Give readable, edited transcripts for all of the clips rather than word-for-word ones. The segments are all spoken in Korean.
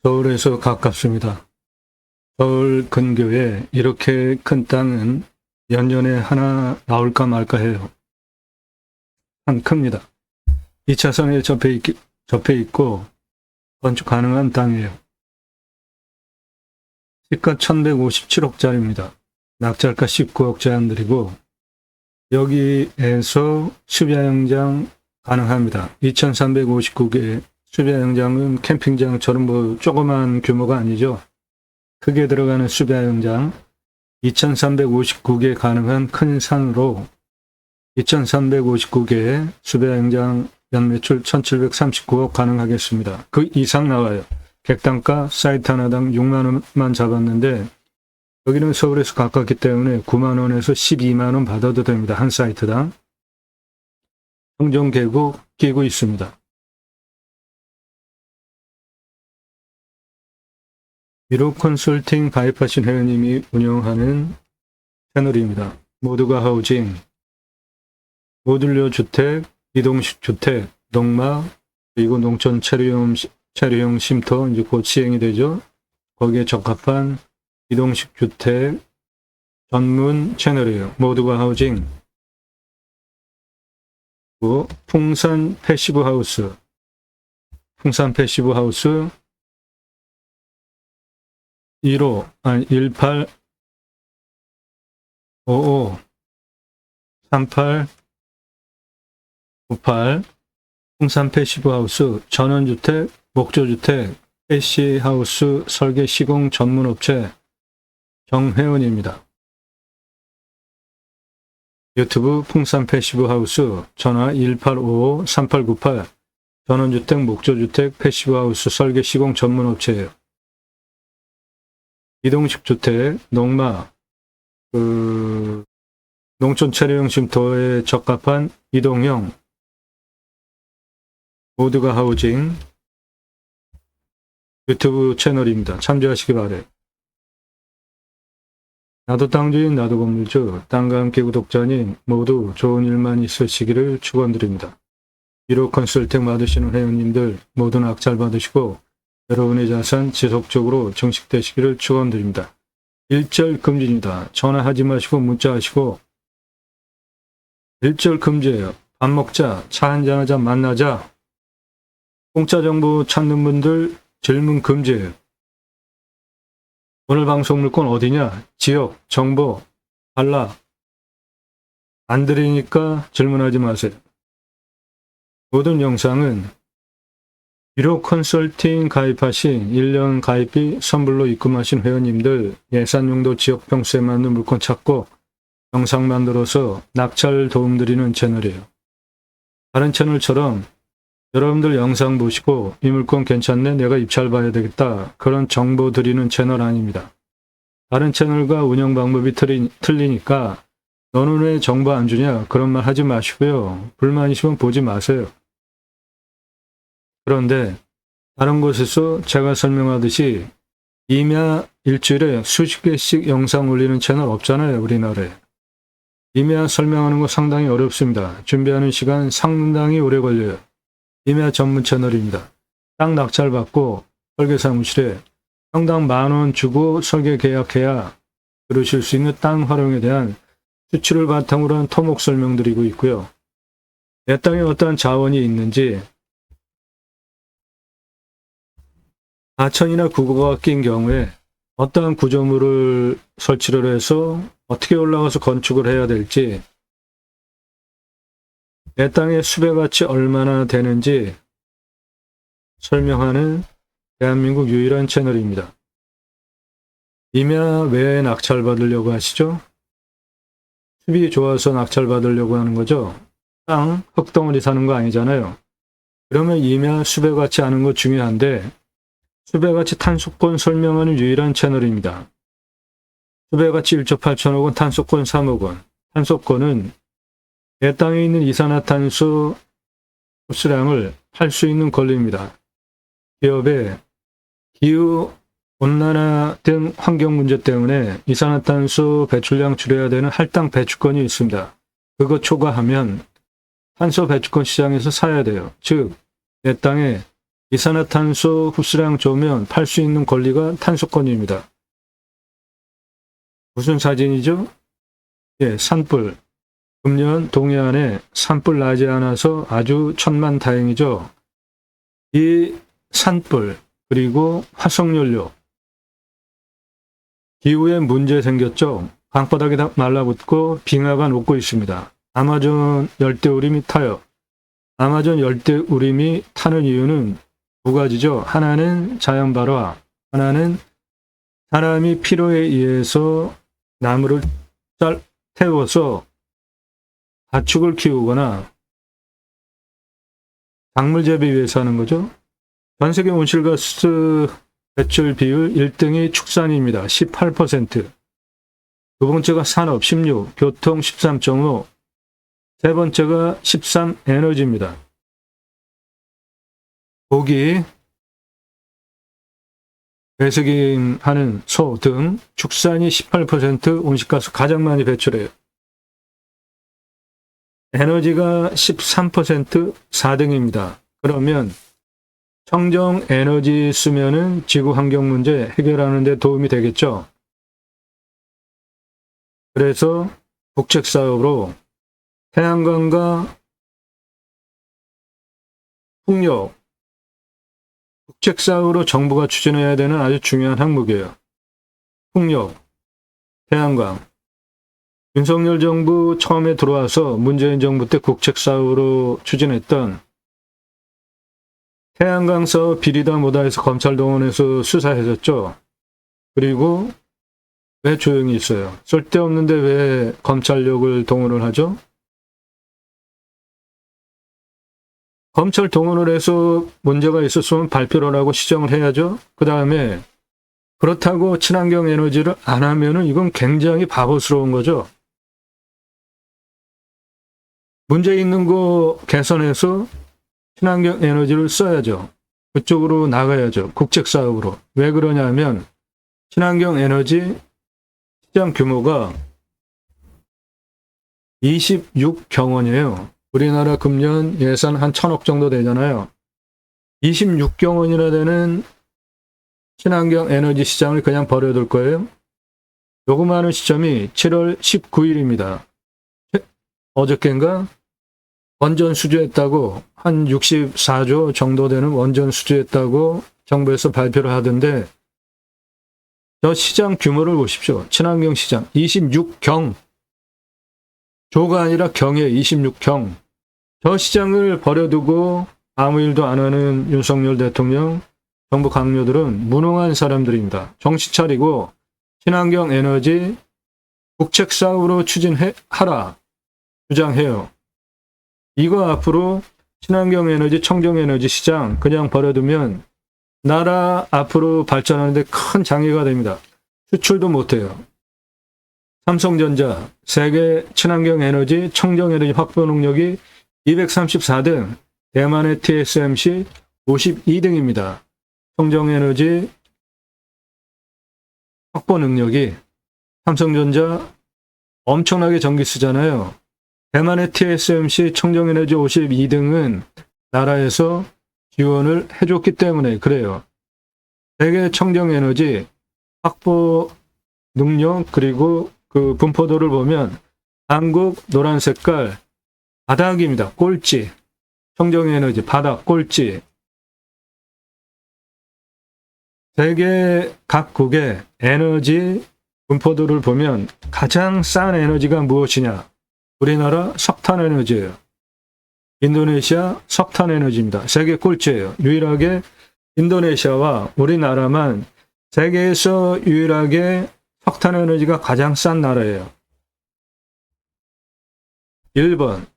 서울에서 가깝습니다. 서울 근교에 이렇게 큰 땅은 연년에 하나 나올까 말까 해요. 한 큽니다. 2차선에 접해 있고 건축 가능한 땅이에요. 시가 1157억짜리입니다. 낙찰가 19억 제한드리고 여기에서 수비야영장 가능합니다. 2359개 수비야영장은 캠핑장처럼 뭐 조그만 규모가 아니죠. 크게 들어가는 수비야영장 2359개 가능한 큰 산으로 2359개 수비야영장 연매출 1739억 가능하겠습니다. 그 이상 나와요. 객단가 사이트 하나당 6만원만 잡았는데 여기는 서울에서 가깝기 때문에 9만원에서 12만원 받아도 됩니다. 한 사이트당. 청정계곡 끼고 있습니다. 1호 컨설팅 가입하신 회원님이 운영하는 채널입니다. 모두가 하우징, 모듈러 주택, 이동식 주택, 농막, 그리고 농촌 체류형 쉼터 이제 곧 시행이 되죠. 거기에 적합한 이동식 주택 전문 채널이에요. 모두가 하우징. 그리고 풍산 패시브 하우스, 풍산 패시브 하우스 1855 3898 풍산 패시브 하우스 전원주택, 목조주택, 패시하우스 설계 시공 전문업체 정회원입니다. 유튜브 풍산 패시브 하우스 전화 1855-3898 전원주택, 목조주택, 패시브 하우스 설계 시공 전문업체예요. 이동식 주택, 농막, 농촌 체류형 쉼터에 적합한 이동형 모두가 하우징 유튜브 채널입니다. 참조하시기 바래요. 나도 땅주인 나도 건물주 땅과 함께 구독자님 모두 좋은 일만 있으시기를 축원드립니다. 1호 컨설팅 받으시는 회원님들 모두 낙찰 받으시고 여러분의 자산 지속적으로 증식되시기를 축원드립니다. 일절 금지입니다. 전화하지 마시고 문자하시고 일절 금지예요. 밥 먹자, 차 한잔하자, 만나자. 공짜 정보 찾는 분들 질문 금지예요. 오늘 방송 물건 어디냐? 지역, 정보, 달라. 안 드리니까 질문하지 마세요. 모든 영상은 1호 컨설팅 가입하신 1년 가입비 선불로 입금하신 회원님들 예산용도 지역 평수에 맞는 물건 찾고 영상 만들어서 낙찰 도움드리는 채널이에요. 다른 채널처럼 여러분들 영상 보시고 이 물건 괜찮네, 내가 입찰 봐야 되겠다, 그런 정보 드리는 채널 아닙니다. 다른 채널과 운영 방법이 틀리니까 너는 왜 정보 안 주냐 그런 말 하지 마시고요. 불만이시면 보지 마세요. 그런데 다른 곳에서 제가 설명하듯이 임야 일주일에 수십 개씩 영상 올리는 채널 없잖아요. 우리나라에. 임야 설명하는 거 상당히 어렵습니다. 준비하는 시간 상당히 오래 걸려요. 임야 전문 채널입니다. 땅 낙찰 받고 설계사무실에 평당 10,000원 주고 설계 계약해야 들으실 수 있는 땅 활용에 대한 수치를 바탕으로 한 토목 설명드리고 있고요. 내 땅에 어떠한 자원이 있는지 하천이나 구거가 낀 경우에 어떠한 구조물을 설치를 해서 어떻게 올라가서 건축을 해야 될지, 내 땅의 수배가치 얼마나 되는지 설명하는 대한민국 유일한 채널입니다. 임야 왜 낙찰 받으려고 하시죠? 수비 좋아서 낙찰 받으려고 하는 거죠. 땅, 흙덩어리 사는 거 아니잖아요. 그러면 임야 수배가치 아는 거 중요한데 수배가치 탄소권 설명하는 유일한 채널입니다. 수배가치 1조 8천억 원, 탄소권 3억 원. 탄소권은 내 땅에 있는 이산화탄소 흡수량을 팔 수 있는 권리입니다. 기업의 기후, 온난화 등 환경 문제 때문에 이산화탄소 배출량 줄여야 되는 할당 배출권이 있습니다. 그거 초과하면 탄소 배출권 시장에서 사야 돼요. 즉, 내 땅에 이산화탄소 흡수량 좋으면 팔 수 있는 권리가 탄소권입니다. 무슨 사진이죠? 예, 산불. 금년 동해안에 산불 나지 않아서 아주 천만다행이죠. 이 산불 그리고 화석연료 기후에 문제 생겼죠. 강바닥이 다 말라붙고 빙하가 녹고 있습니다. 아마존 열대우림이 타요. 아마존 열대우림이 타는 이유는 두 가지죠. 하나는 자연발화, 하나는 사람이 필요에 의해서 나무를 태워서 가축을 키우거나 작물 재배 위해서 하는 거죠. 전 세계 온실가스 배출 비율 1등이 축산입니다. 18%. 두 번째가 산업 16, 교통 13.5, 세 번째가 13 에너지입니다. 고기, 배식임하는 소 등 축산이 18% 온실가스 가장 많이 배출해요. 에너지가 13% 4등입니다. 그러면 청정 에너지 쓰면은 지구 환경 문제 해결하는 데 도움이 되겠죠. 그래서 국책 사업으로 태양광과 풍력, 국책 사업으로 정부가 추진해야 되는 아주 중요한 항목이에요. 풍력, 태양광. 윤석열 정부 처음에 들어와서 문재인 정부 때 국책 사업으로 추진했던 태양광 사업 비리다 뭐다 해서 검찰 동원해서 수사했었죠. 그리고 왜 조용히 있어요? 쓸데없는데 왜 검찰력을 동원을 하죠? 검찰 동원을 해서 문제가 있었으면 발표를 하고 시정을 해야죠. 그 다음에 그렇다고 친환경 에너지를 안 하면은 이건 굉장히 바보스러운 거죠. 문제 있는 거 개선해서 친환경 에너지를 써야죠. 그쪽으로 나가야죠. 국책 사업으로. 왜 그러냐면 친환경 에너지 시장 규모가 26경원이에요. 우리나라 금년 예산 한 1,000억 정도 되잖아요. 26경원이나 되는 친환경 에너지 시장을 그냥 버려둘 거예요. 요구하는 시점이 7월 19일입니다. 어저께인가? 원전 수주했다고 한 64조 정도 되는 원전 수주했다고 정부에서 발표를 하던데 저 시장 규모를 보십시오. 친환경 시장 26경 조가 아니라 경에 26경 저 시장을 버려두고 아무 일도 안 하는 윤석열 대통령 정부 강요들은 무능한 사람들입니다. 정신 차리고 친환경 에너지 국책 사업으로 추진하라 주장해요. 이거 앞으로 친환경 에너지, 청정 에너지 시장 그냥 버려두면 나라 앞으로 발전하는데 큰 장애가 됩니다. 수출도 못해요. 삼성전자 세계 친환경 에너지, 청정 에너지 확보 능력이 234등, 대만의 TSMC 52등입니다. 청정 에너지 확보 능력이 삼성전자 엄청나게 전기 쓰잖아요. 대만의 TSMC 청정에너지 52등은 나라에서 지원을 해줬기 때문에 그래요. 세계 청정에너지 확보 능력 그리고 그 분포도를 보면 한국 노란 색깔 바닥입니다. 꼴찌. 청정에너지 바닥 꼴찌. 세계 각국의 에너지 분포도를 보면 가장 싼 에너지가 무엇이냐? 우리나라 석탄에너지예요. 인도네시아 석탄에너지입니다. 세계 꼴찌예요. 유일하게 인도네시아와 우리나라만 세계에서 유일하게 석탄에너지가 가장 싼 나라예요. 1번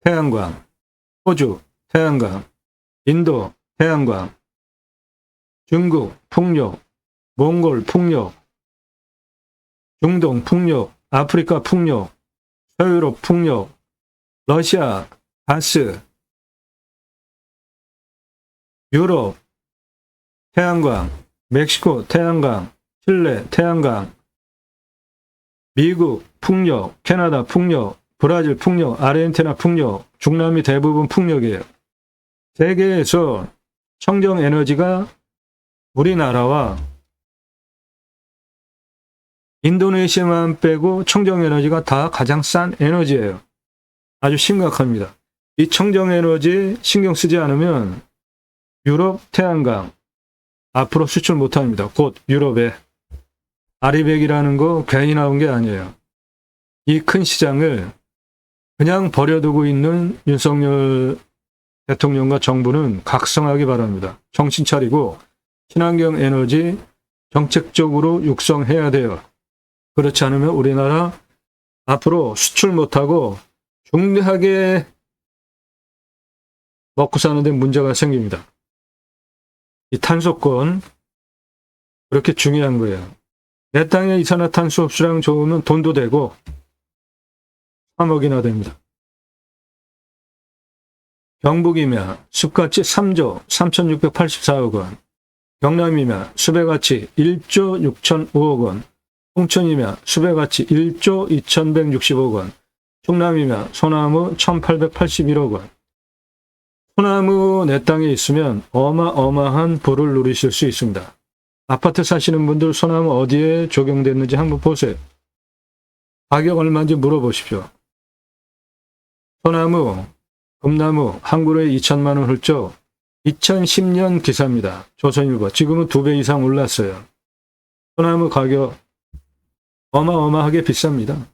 태양광, 호주 태양광, 인도 태양광, 중국 풍력, 몽골 풍력, 중동 풍력, 아프리카 풍력, 서유럽 풍력, 러시아 가스, 유럽 태양광, 멕시코 태양광, 칠레 태양광, 미국 풍력, 캐나다 풍력, 브라질 풍력, 아르헨티나 풍력, 중남미 대부분 풍력이에요. 세계에서 청정 에너지가 우리나라와 인도네시아만 빼고 청정 에너지가 다 가장 싼 에너지예요. 아주 심각합니다. 이 청정 에너지 신경 쓰지 않으면 유럽 태양광 앞으로 수출 못합니다. 곧 유럽에 아리백이라는 거 괜히 나온 게 아니에요. 이 큰 시장을 그냥 버려두고 있는 윤석열 대통령과 정부는 각성하기 바랍니다. 정신 차리고 친환경 에너지 정책적으로 육성해야 돼요. 그렇지 않으면 우리나라 앞으로 수출 못하고 중대하게 먹고 사는데 문제가 생깁니다. 이 탄소권 그렇게 중요한 거예요. 내 땅에 이산화탄소 흡수량 좋으면 돈도 되고 3억이나 됩니다. 경북이면 숲가치 3조 3,684억 원, 경남이면 숲의가치 1조 6,005억 원, 홍천이면 숲의가치 1조 2,160억 원, 충남이면 소나무 1,881억 원. 소나무 내 땅에 있으면 어마어마한 부를 누리실 수 있습니다. 아파트 사시는 분들 소나무 어디에 적용됐는지 한번 보세요. 가격 얼마인지 물어보십시오. 소나무, 금나무 한 그루에 2천만 원 훌쩍 2010년 기사입니다. 조선일보. 지금은 2배 이상 올랐어요. 소나무 가격 어마어마하게 비쌉니다.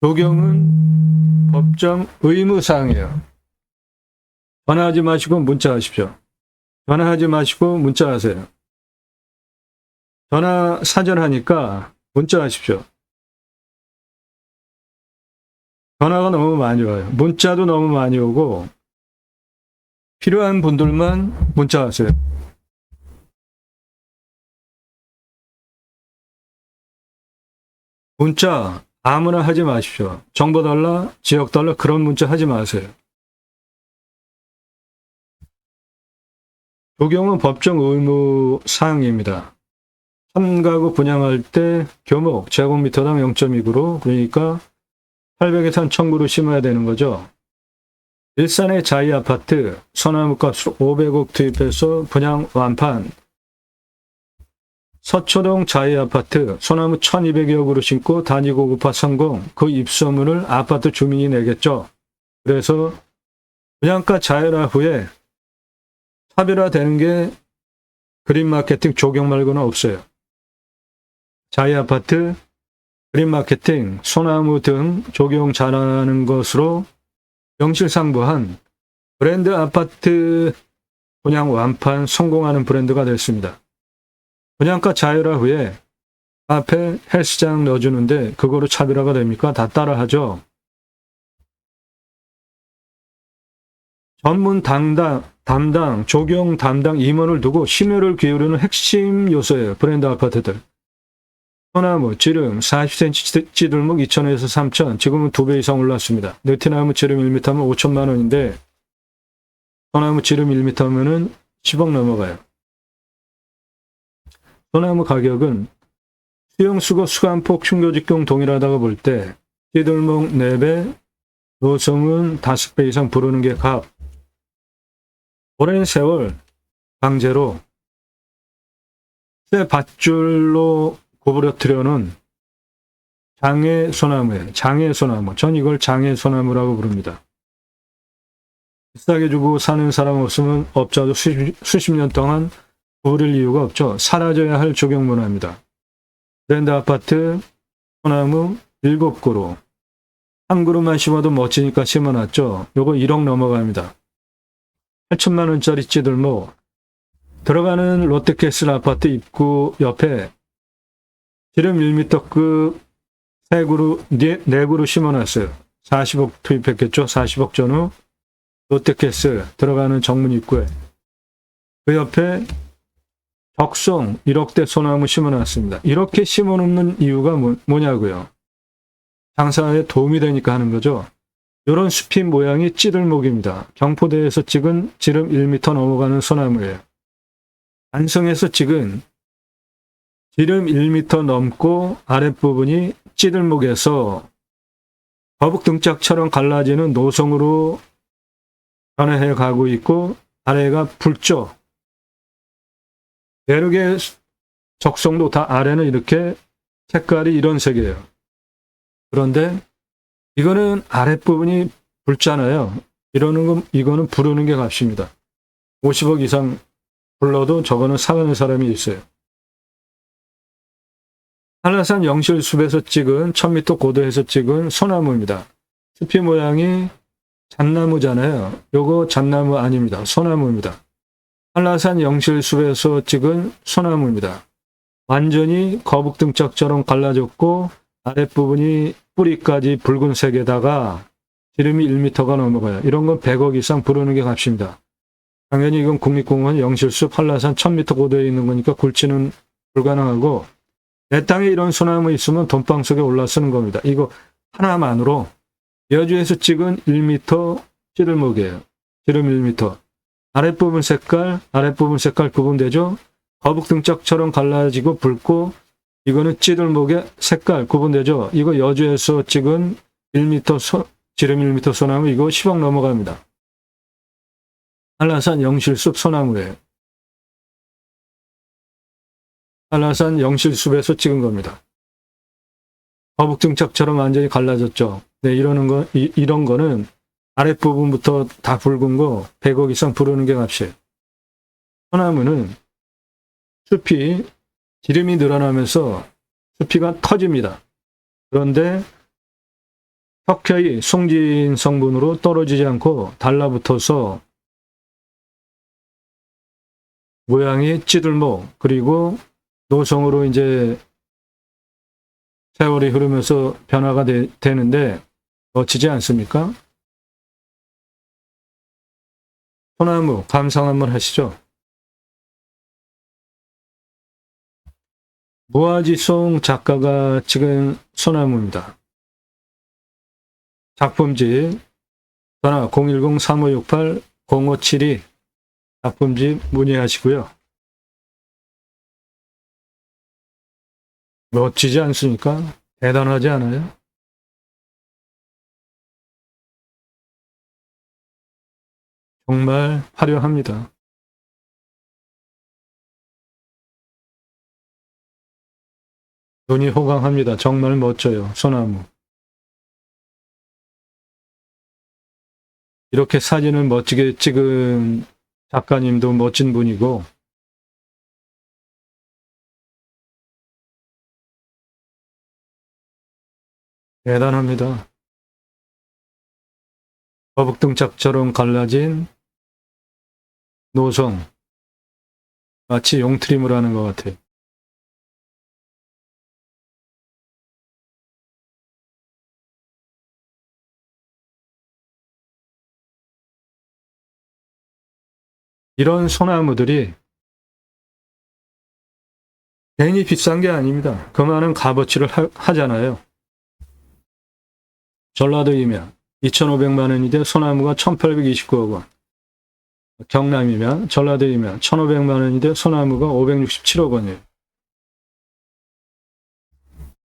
적용은 법정 의무사항이에요. 전화하지 마시고 문자하십시오. 전화하지 마시고 문자하세요. 전화 사전하니까 문자하십시오. 전화가 너무 많이 와요. 문자도 너무 많이 오고 필요한 분들만 문자하세요. 문자 아무나 하지 마십시오. 정보 달라, 지역 달라 그런 문자 하지 마세요. 적용은 법정 의무 사항입니다. 3가구 분양할 때 교목 제곱미터당 0.2그루 그러니까 800에서 1000그루 심어야 되는 거죠. 일산의 자이 아파트 소나무 값으로 500억 투입해서 분양 완판. 서초동 자이 아파트 소나무 1200여 그루 심고 단위 고급화 성공. 그 입소문을 아파트 주민이 내겠죠. 그래서 분양가 자율화 후에 차별화되는 게 그린 마케팅 적용 말고는 없어요. 자이 아파트, 그린 마케팅, 소나무 등 적용 잘하는 것으로 명실상부한 브랜드 아파트 분양 완판 성공하는 브랜드가 됐습니다. 분양가 자율화 후에 앞에 헬스장 넣어주는데 그거로 차별화가 됩니까? 다 따라하죠. 전문 담당, 적용 담당 임원을 두고 심혈을 기울이는 핵심 요소예요. 브랜드 아파트들. 소나무, 지름 40cm 찌들목 2,000에서 3,000, 지금은 2배 이상 올랐습니다. 느티나무 지름 1m면 5천만 원인데 소나무 지름 1m면은 10억 넘어가요. 소나무 가격은 수용수거 수간폭 충교직경 동일하다고 볼 때 찌들목 4배, 노성은 5배 이상 부르는 게 값. 오랜 세월 강제로 쇠 밧줄로 구부러뜨려는 장애소나무예요. 장애소나무. 전 이걸 장애소나무라고 부릅니다. 비싸게 주고 사는 사람 없으면 업자도 수십 년 동안 구부릴 이유가 없죠. 사라져야 할 적용 문화입니다. 브랜드 아파트 소나무 7그루. 한 그루만 심어도 멋지니까 심어놨죠. 요거 1억 넘어갑니다. 8천만 원짜리 찌들목. 들어가는 롯데캐슬 아파트 입구 옆에 지름 1m급 3그루, 4그루 심어놨어요. 40억 투입했겠죠. 40억 전후 롯데캐슬 들어가는 정문 입구에. 그 옆에 적송 1억대 소나무 심어놨습니다. 이렇게 심어놓는 이유가 뭐냐고요. 장사에 도움이 되니까 하는 거죠. 이런 숲이 모양이 찌들목입니다. 경포대에서 찍은 지름 1m 넘어가는 소나무예요. 안성에서 찍은 지름 1m 넘고 아랫부분이 찌들목에서 거북 등짝처럼 갈라지는 노성으로 변해해 가고 있고 아래가 붉죠. 내륙의 적성도 다 아래는 이렇게 색깔이 이런 색이에요. 그런데 이거는 아랫부분이 붉잖아요. 이거는 부르는 게 값입니다. 50억 이상 불러도 저거는 사가는 사람이 있어요. 한라산 영실숲에서 찍은 1000m 고도에서 찍은 소나무입니다. 숲이 모양이 잣나무잖아요. 요거 잣나무 아닙니다. 소나무입니다. 한라산 영실숲에서 찍은 소나무입니다. 완전히 거북등짝처럼 갈라졌고 아랫부분이 뿌리까지 붉은색에다가 지름이 1m가 넘어가요. 이런 건 100억 이상 부르는 게 값입니다. 당연히 이건 국립공원 영실숲 한라산 1000m 고도에 있는 거니까 굴치는 불가능하고 내 땅에 이런 소나무 있으면 돈방 속에 올라 쓰는 겁니다. 이거 하나만으로 여주에서 찍은 1m 찌들목이에요. 지름 1m. 아랫부분 색깔 구분되죠? 거북등짝처럼 갈라지고 붉고 이거는 찌들목의 색깔 구분되죠? 이거 여주에서 찍은 1m 지름 1m 소나무 이거 10억 넘어갑니다. 한라산 영실숲 소나무예요. 한라산 영실숲에서 찍은 겁니다. 거북등짝처럼 완전히 갈라졌죠. 네, 이런 거는 아랫부분부터 다 붉은 거 100억 이상 부르는 게 값이에요. 소나무는 숲이 기름이 늘어나면서 숲이가 터집니다. 그런데 혁혈이 송진 성분으로 떨어지지 않고 달라붙어서 모양이 찌들목 그리고 노성으로 이제 세월이 흐르면서 변화가 되는데 멋지지 않습니까? 소나무 감상 한번 하시죠. 무아지송 작가가 찍은 소나무입니다. 작품집 전화 010-3568-0572 작품집 문의하시고요. 멋지지 않습니까? 대단하지 않아요? 정말 화려합니다. 눈이 호강합니다. 정말 멋져요. 소나무. 이렇게 사진을 멋지게 찍은 작가님도 멋진 분이고 대단합니다. 거북등짝처럼 갈라진 노성 마치 용트림을 하는 것 같아요. 이런 소나무들이 괜히 비싼 게 아닙니다. 그 많은 값어치를 하잖아요. 전라도이면 2,500만 원인데 소나무가 1,829억 원. 경남이면 전라도이면 1,500만 원인데 소나무가 567억 원이에요.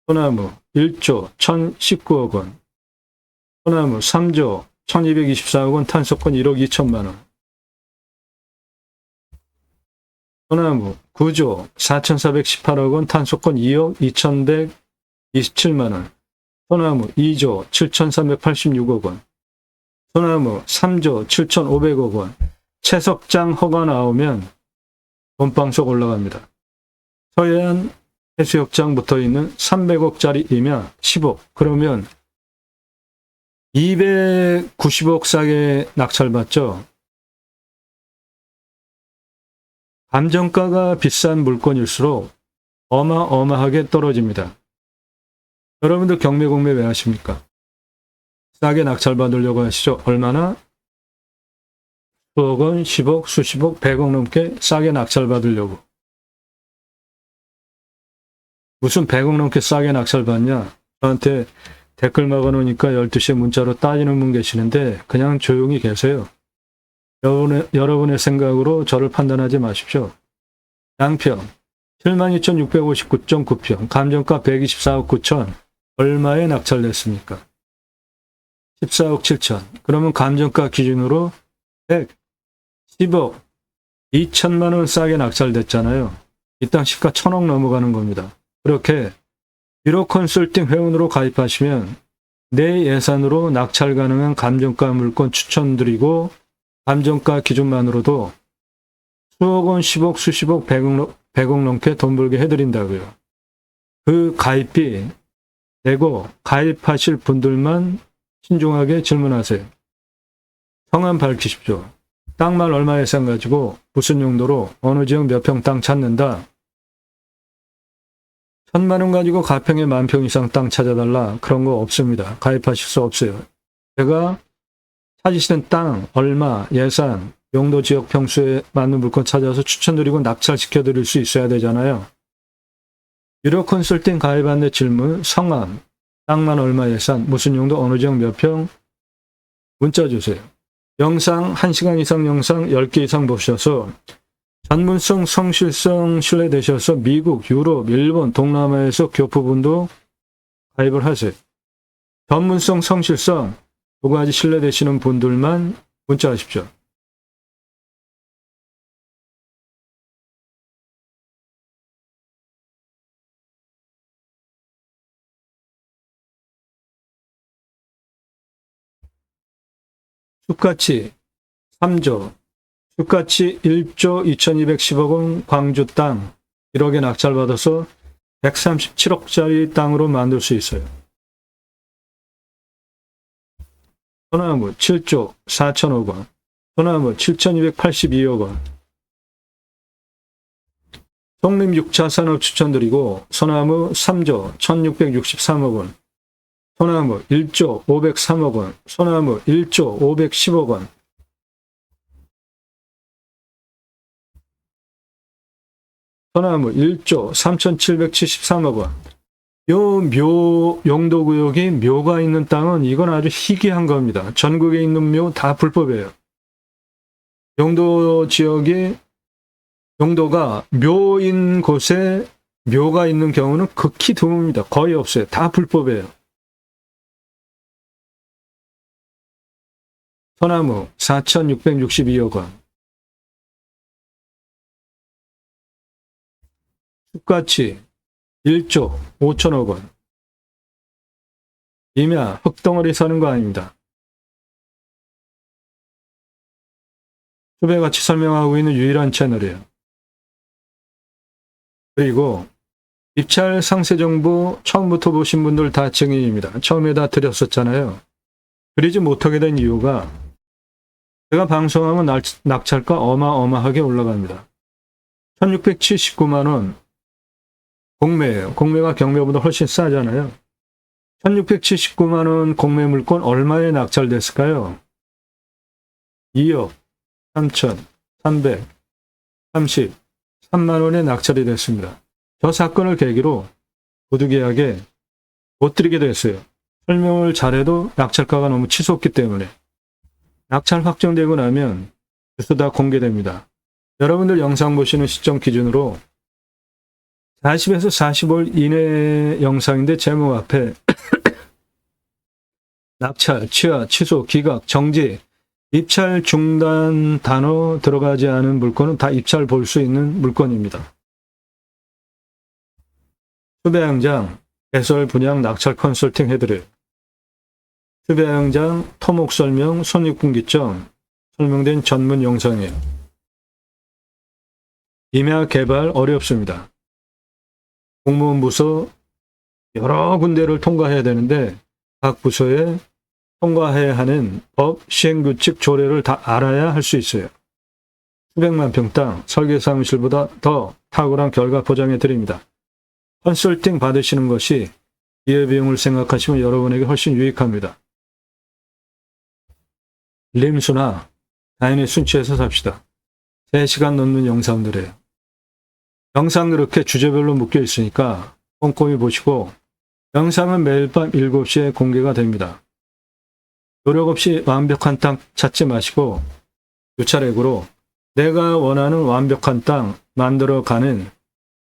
소나무 1조 1,019억 원. 소나무 3조 1,224억 원 탄소권 1억 2천만 원. 소나무 9조 4,418억 원 탄소권 2억 2,127만 원. 소나무 2조 7,386억 원. 소나무 3조 7,500억 원. 채석장 허가 나오면 돈방석 올라갑니다. 서해안 해수욕장 붙어있는 300억짜리이면 10억. 그러면 290억 싸게 낙찰받죠. 감정가가 비싼 물건일수록 어마어마하게 떨어집니다. 여러분들 경매공매 왜 하십니까? 싸게 낙찰받으려고 하시죠? 얼마나? 수억 원, 10억, 수십억, 100억 넘게 싸게 낙찰받으려고. 무슨 100억 넘게 싸게 낙찰받냐? 저한테 댓글 막아놓으니까 12시에 문자로 따지는 분 계시는데 그냥 조용히 계세요. 여러분의 생각으로 저를 판단하지 마십시오. 양평 72,659.9평 감정가 124억 9천 얼마에 낙찰됐습니까? 14억 7천. 그러면 감정가 기준으로 10억 2천만 원 싸게 낙찰됐잖아요. 이 땅 시가 1,000억 넘어가는 겁니다. 그렇게 1호 컨설팅 회원으로 가입하시면 내 예산으로 낙찰 가능한 감정가 물건 추천드리고 감정가 기준만으로도 수억 원, 10억, 수십억, 100억 넘게 돈 벌게 해드린다고요. 그 가입비 내고 가입하실 분들만 신중하게 질문하세요. 성함 밝히십시오. 땅말 얼마 예산 가지고 무슨 용도로 어느 지역 몇 평 땅 찾는다. 1,000만 원 가지고 가평에 10,000평 이상 땅 찾아달라. 그런 거 없습니다. 가입하실 수 없어요. 제가 찾으시는 땅, 얼마, 예산, 용도 지역 평수에 맞는 물건 찾아서 추천드리고 낙찰시켜드릴 수 있어야 되잖아요. 유료 컨설팅 가입 안내 질문, 성함, 땅만 얼마 예산, 무슨 용도 어느 지역 몇 평, 문자 주세요. 영상 1시간 이상 영상 10개 이상 보셔서 전문성, 성실성 신뢰되셔서 미국, 유럽, 일본, 동남아에서 교포분도 가입을 하세요. 전문성, 성실성 두 가지 신뢰되시는 분들만 문자하십시오. 숲가치 3조, 숲가치 1조 2210억 원 광주 땅 1억에 낙찰받아서 137억짜리 땅으로 만들 수 있어요. 소나무 7조 4천억 원, 소나무 7282억 원. 성림 6차 산업 추천드리고 소나무 3조 1663억 원, 소나무 1조 503억 원, 소나무 1조 510억 원. 소나무 1조 3773억 원. 요 용도구역이 묘가 있는 땅은 이건 아주 희귀한 겁니다. 전국에 있는 묘 다 불법이에요. 용도 지역이 용도가 묘인 곳에 묘가 있는 경우는 극히 드뭅니다. 거의 없어요. 다 불법이에요. 소나무 4,662억 원. 숲가치 1조 5천억 원. 임야 흙덩어리 사는 거 아닙니다. 숲의 가치 설명하고 있는 유일한 채널이에요. 그리고 입찰 상세 정보 처음부터 보신 분들 다 증인입니다. 처음에 다 드렸었잖아요. 그러지 못하게 된 이유가 제가 방송하면 낙찰가 어마어마하게 올라갑니다. 1679만 원 공매예요. 공매가 경매보다 훨씬 싸잖아요. 1679만 원 공매 물건 얼마에 낙찰됐을까요? 2억 3,333만 원에 낙찰이 됐습니다. 저 사건을 계기로 부득이하게 못 드리게 됐어요. 설명을 잘해도 낙찰가가 너무 치솟기 때문에. 낙찰 확정되고 나면 뉴스 다 공개됩니다. 여러분들 영상 보시는 시점 기준으로 40에서 45일 이내 영상인데 제목 앞에 낙찰, 취하, 취소, 기각, 정지, 입찰 중단 단어 들어가지 않은 물건은 다 입찰 볼 수 있는 물건입니다. 수배양장, 개설, 분양, 낙찰 컨설팅 해드려요. 수배양장, 토목 설명, 손익분기점 설명된 전문 영상이에요. 임야 개발 어렵습니다. 공무원 부서 여러 군데를 통과해야 되는데 각 부서에 통과해야 하는 법, 시행규칙, 조례를 다 알아야 할 수 있어요. 수백만 평 땅, 설계사무실보다 더 탁월한 결과 보장해 드립니다. 컨설팅 받으시는 것이 기회비용을 생각하시면 여러분에게 훨씬 유익합니다. 림수나 자연의 순치에서 삽시다. 3시간 넘는 영상들이에요. 영상 그렇게 주제별로 묶여 있으니까 꼼꼼히 보시고 영상은 매일 밤 7시에 공개가 됩니다. 노력 없이 완벽한 땅 찾지 마시고 유찰액으로 내가 원하는 완벽한 땅 만들어가는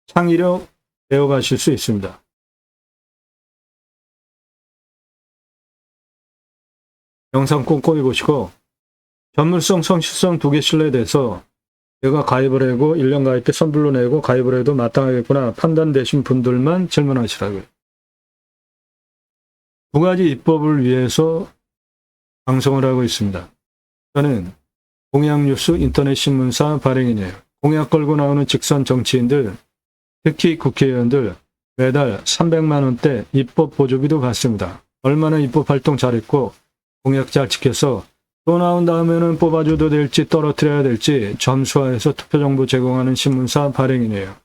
창의력 배워가실 수 있습니다. 영상 꼼꼼히 보시고 전문성, 성실성 두 개 신뢰돼서 내가 가입을 하고 1년 가입 때 선불로 내고 가입을 해도 마땅하겠구나 판단되신 분들만 질문하시라고요. 두 가지 입법을 위해서 방송을 하고 있습니다. 저는 공약뉴스 인터넷 신문사 발행인이에요. 공약 걸고 나오는 직선 정치인들, 특히 국회의원들 매달 300만 원대 입법 보조비도 받습니다. 얼마나 입법 활동 잘했고 공약 잘 지켜서 또 나온 다음에는 뽑아줘도 될지 떨어뜨려야 될지 점수화해서 투표정보 제공하는 신문사 발행인이에요.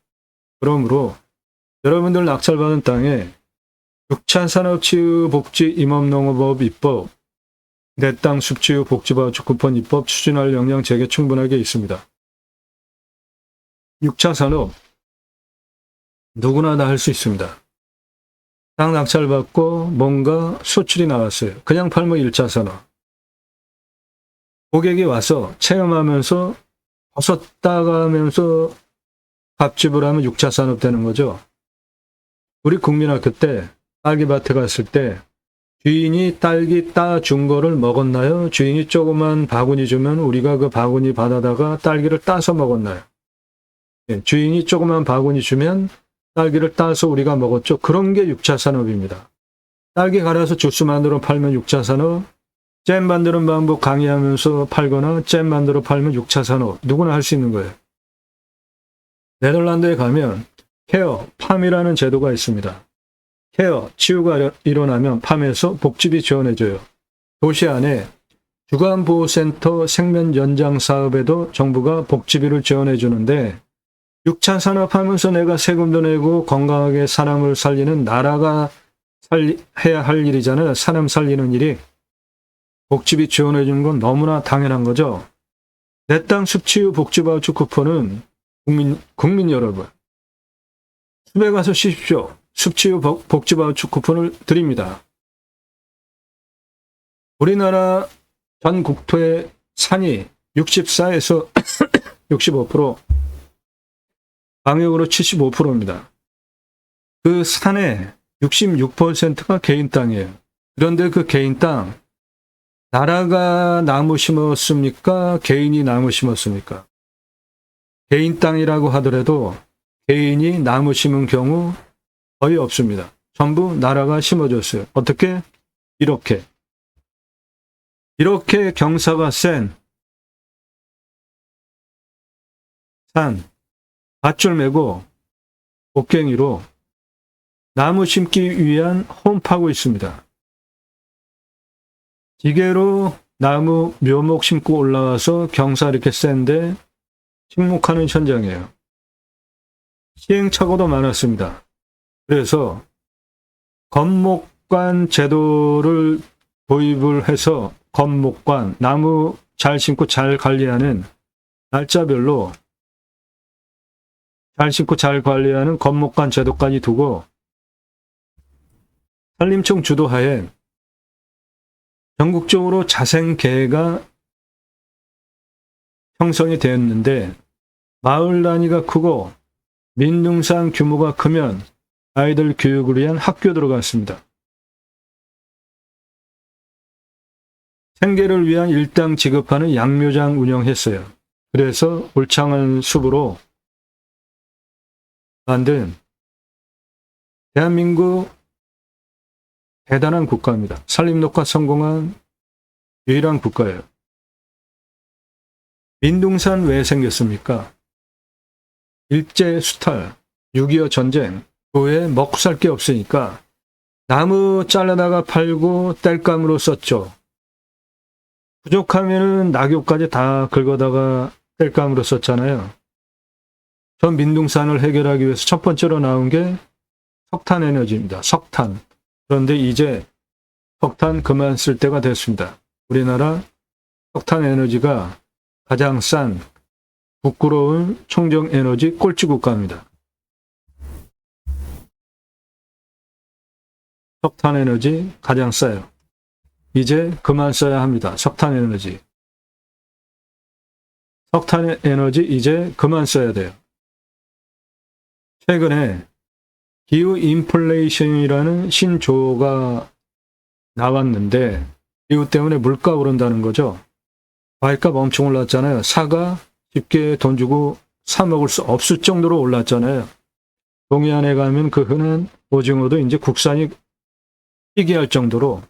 그러므로 여러분들 낙찰받은 땅에 6차 산업치유복지임업농업업 입법, 내 땅 숲치유 복지바우처 쿠폰 입법 추진할 역량 제게 충분하게 있습니다. 6차 산업 누구나 다 할 수 있습니다. 땅 낙찰받고 뭔가 수출이 나왔어요. 그냥 팔면 1차 산업. 고객이 와서 체험하면서 버섯 따가면서 밥집을 하면 6차 산업 되는 거죠. 우리 국민학교 때 딸기밭에 갔을 때 주인이 딸기 따준 거를 먹었나요? 주인이 조그만 바구니 주면 우리가 그 바구니 받아다가 딸기를 따서 먹었나요? 네, 주인이 조그만 바구니 주면 딸기를 따서 우리가 먹었죠. 그런 게 6차 산업입니다. 딸기 갈아서 주스 만들어 팔면 6차 산업, 잼 만드는 방법 강의하면서 팔거나 잼 만들어 팔면 6차 산업. 누구나 할 수 있는 거예요. 네덜란드에 가면 케어, 팜이라는 제도가 있습니다. 케어, 치유가 일어나면 팜에서 복지비 지원해줘요. 도시 안에 주간보호센터 생면 연장 사업에도 정부가 복지비를 지원해주는데 6차 산업하면서 내가 세금도 내고 건강하게 사람을 살리는 나라가 해야 할 일이잖아요. 사람 살리는 일이. 복지비 지원해 주는 건 너무나 당연한 거죠. 내 땅 숲치유 복지바우처 쿠폰은 국민 여러분 숲에 가서 쉬십시오. 숲치유 복지바우처 쿠폰을 드립니다. 우리나라 전 국토의 산이 64에서 65%, 방역으로 75%입니다. 그 산의 66%가 개인 땅이에요. 그런데 그 개인 땅 나라가 나무 심었습니까? 개인이 나무 심었습니까? 개인 땅이라고 하더라도 개인이 나무 심은 경우 거의 없습니다. 전부 나라가 심어줬어요. 어떻게? 이렇게 경사가 센 산, 밧줄 메고 곡괭이로 나무 심기 위한 홈 파고 있습니다. 기계로 나무 묘목 심고 올라와서 경사 이렇게 센데 식목하는 현장이에요. 시행착오도 많았습니다. 그래서 건목관 제도를 도입을 해서 건목관, 나무 잘 심고 잘 관리하는 날짜별로 잘 심고 잘 관리하는 건목관 제도까지 두고 산림청 주도하에 전국적으로 자생계가 형성이 되었는데 마을 단위가 크고 민둥산 규모가 크면 아이들 교육을 위한 학교 들어갔습니다. 생계를 위한 일당 지급하는 양묘장 운영했어요. 그래서 울창한 숲으로 만든 대한민국 대단한 국가입니다. 산림녹화 성공한 유일한 국가예요. 민둥산 왜 생겼습니까? 일제 수탈, 6.25 전쟁, 그 후에 먹고 살 게 없으니까 나무 잘라다가 팔고 땔감으로 썼죠. 부족하면은 낙엽까지 다 긁어다가 땔감으로 썼잖아요. 전 민둥산을 해결하기 위해서 첫 번째로 나온 게 석탄 에너지입니다. 석탄. 그런데 이제 석탄 그만 쓸 때가 됐습니다. 우리나라 석탄 에너지가 가장 싼 부끄러운 청정 에너지 꼴찌 국가입니다. 석탄 에너지 가장 싸요. 이제 그만 써야 합니다. 석탄 에너지. 석탄 에너지 이제 그만 써야 돼요. 최근에 기후 인플레이션이라는 신조어가 나왔는데 기후 때문에 물가 오른다는 거죠. 과일값 엄청 올랐잖아요. 사과 쉽게 돈 주고 사 먹을 수 없을 정도로 올랐잖아요. 동해안에 가면 그 흔한 오징어도 이제 국산이 희귀할 정도로.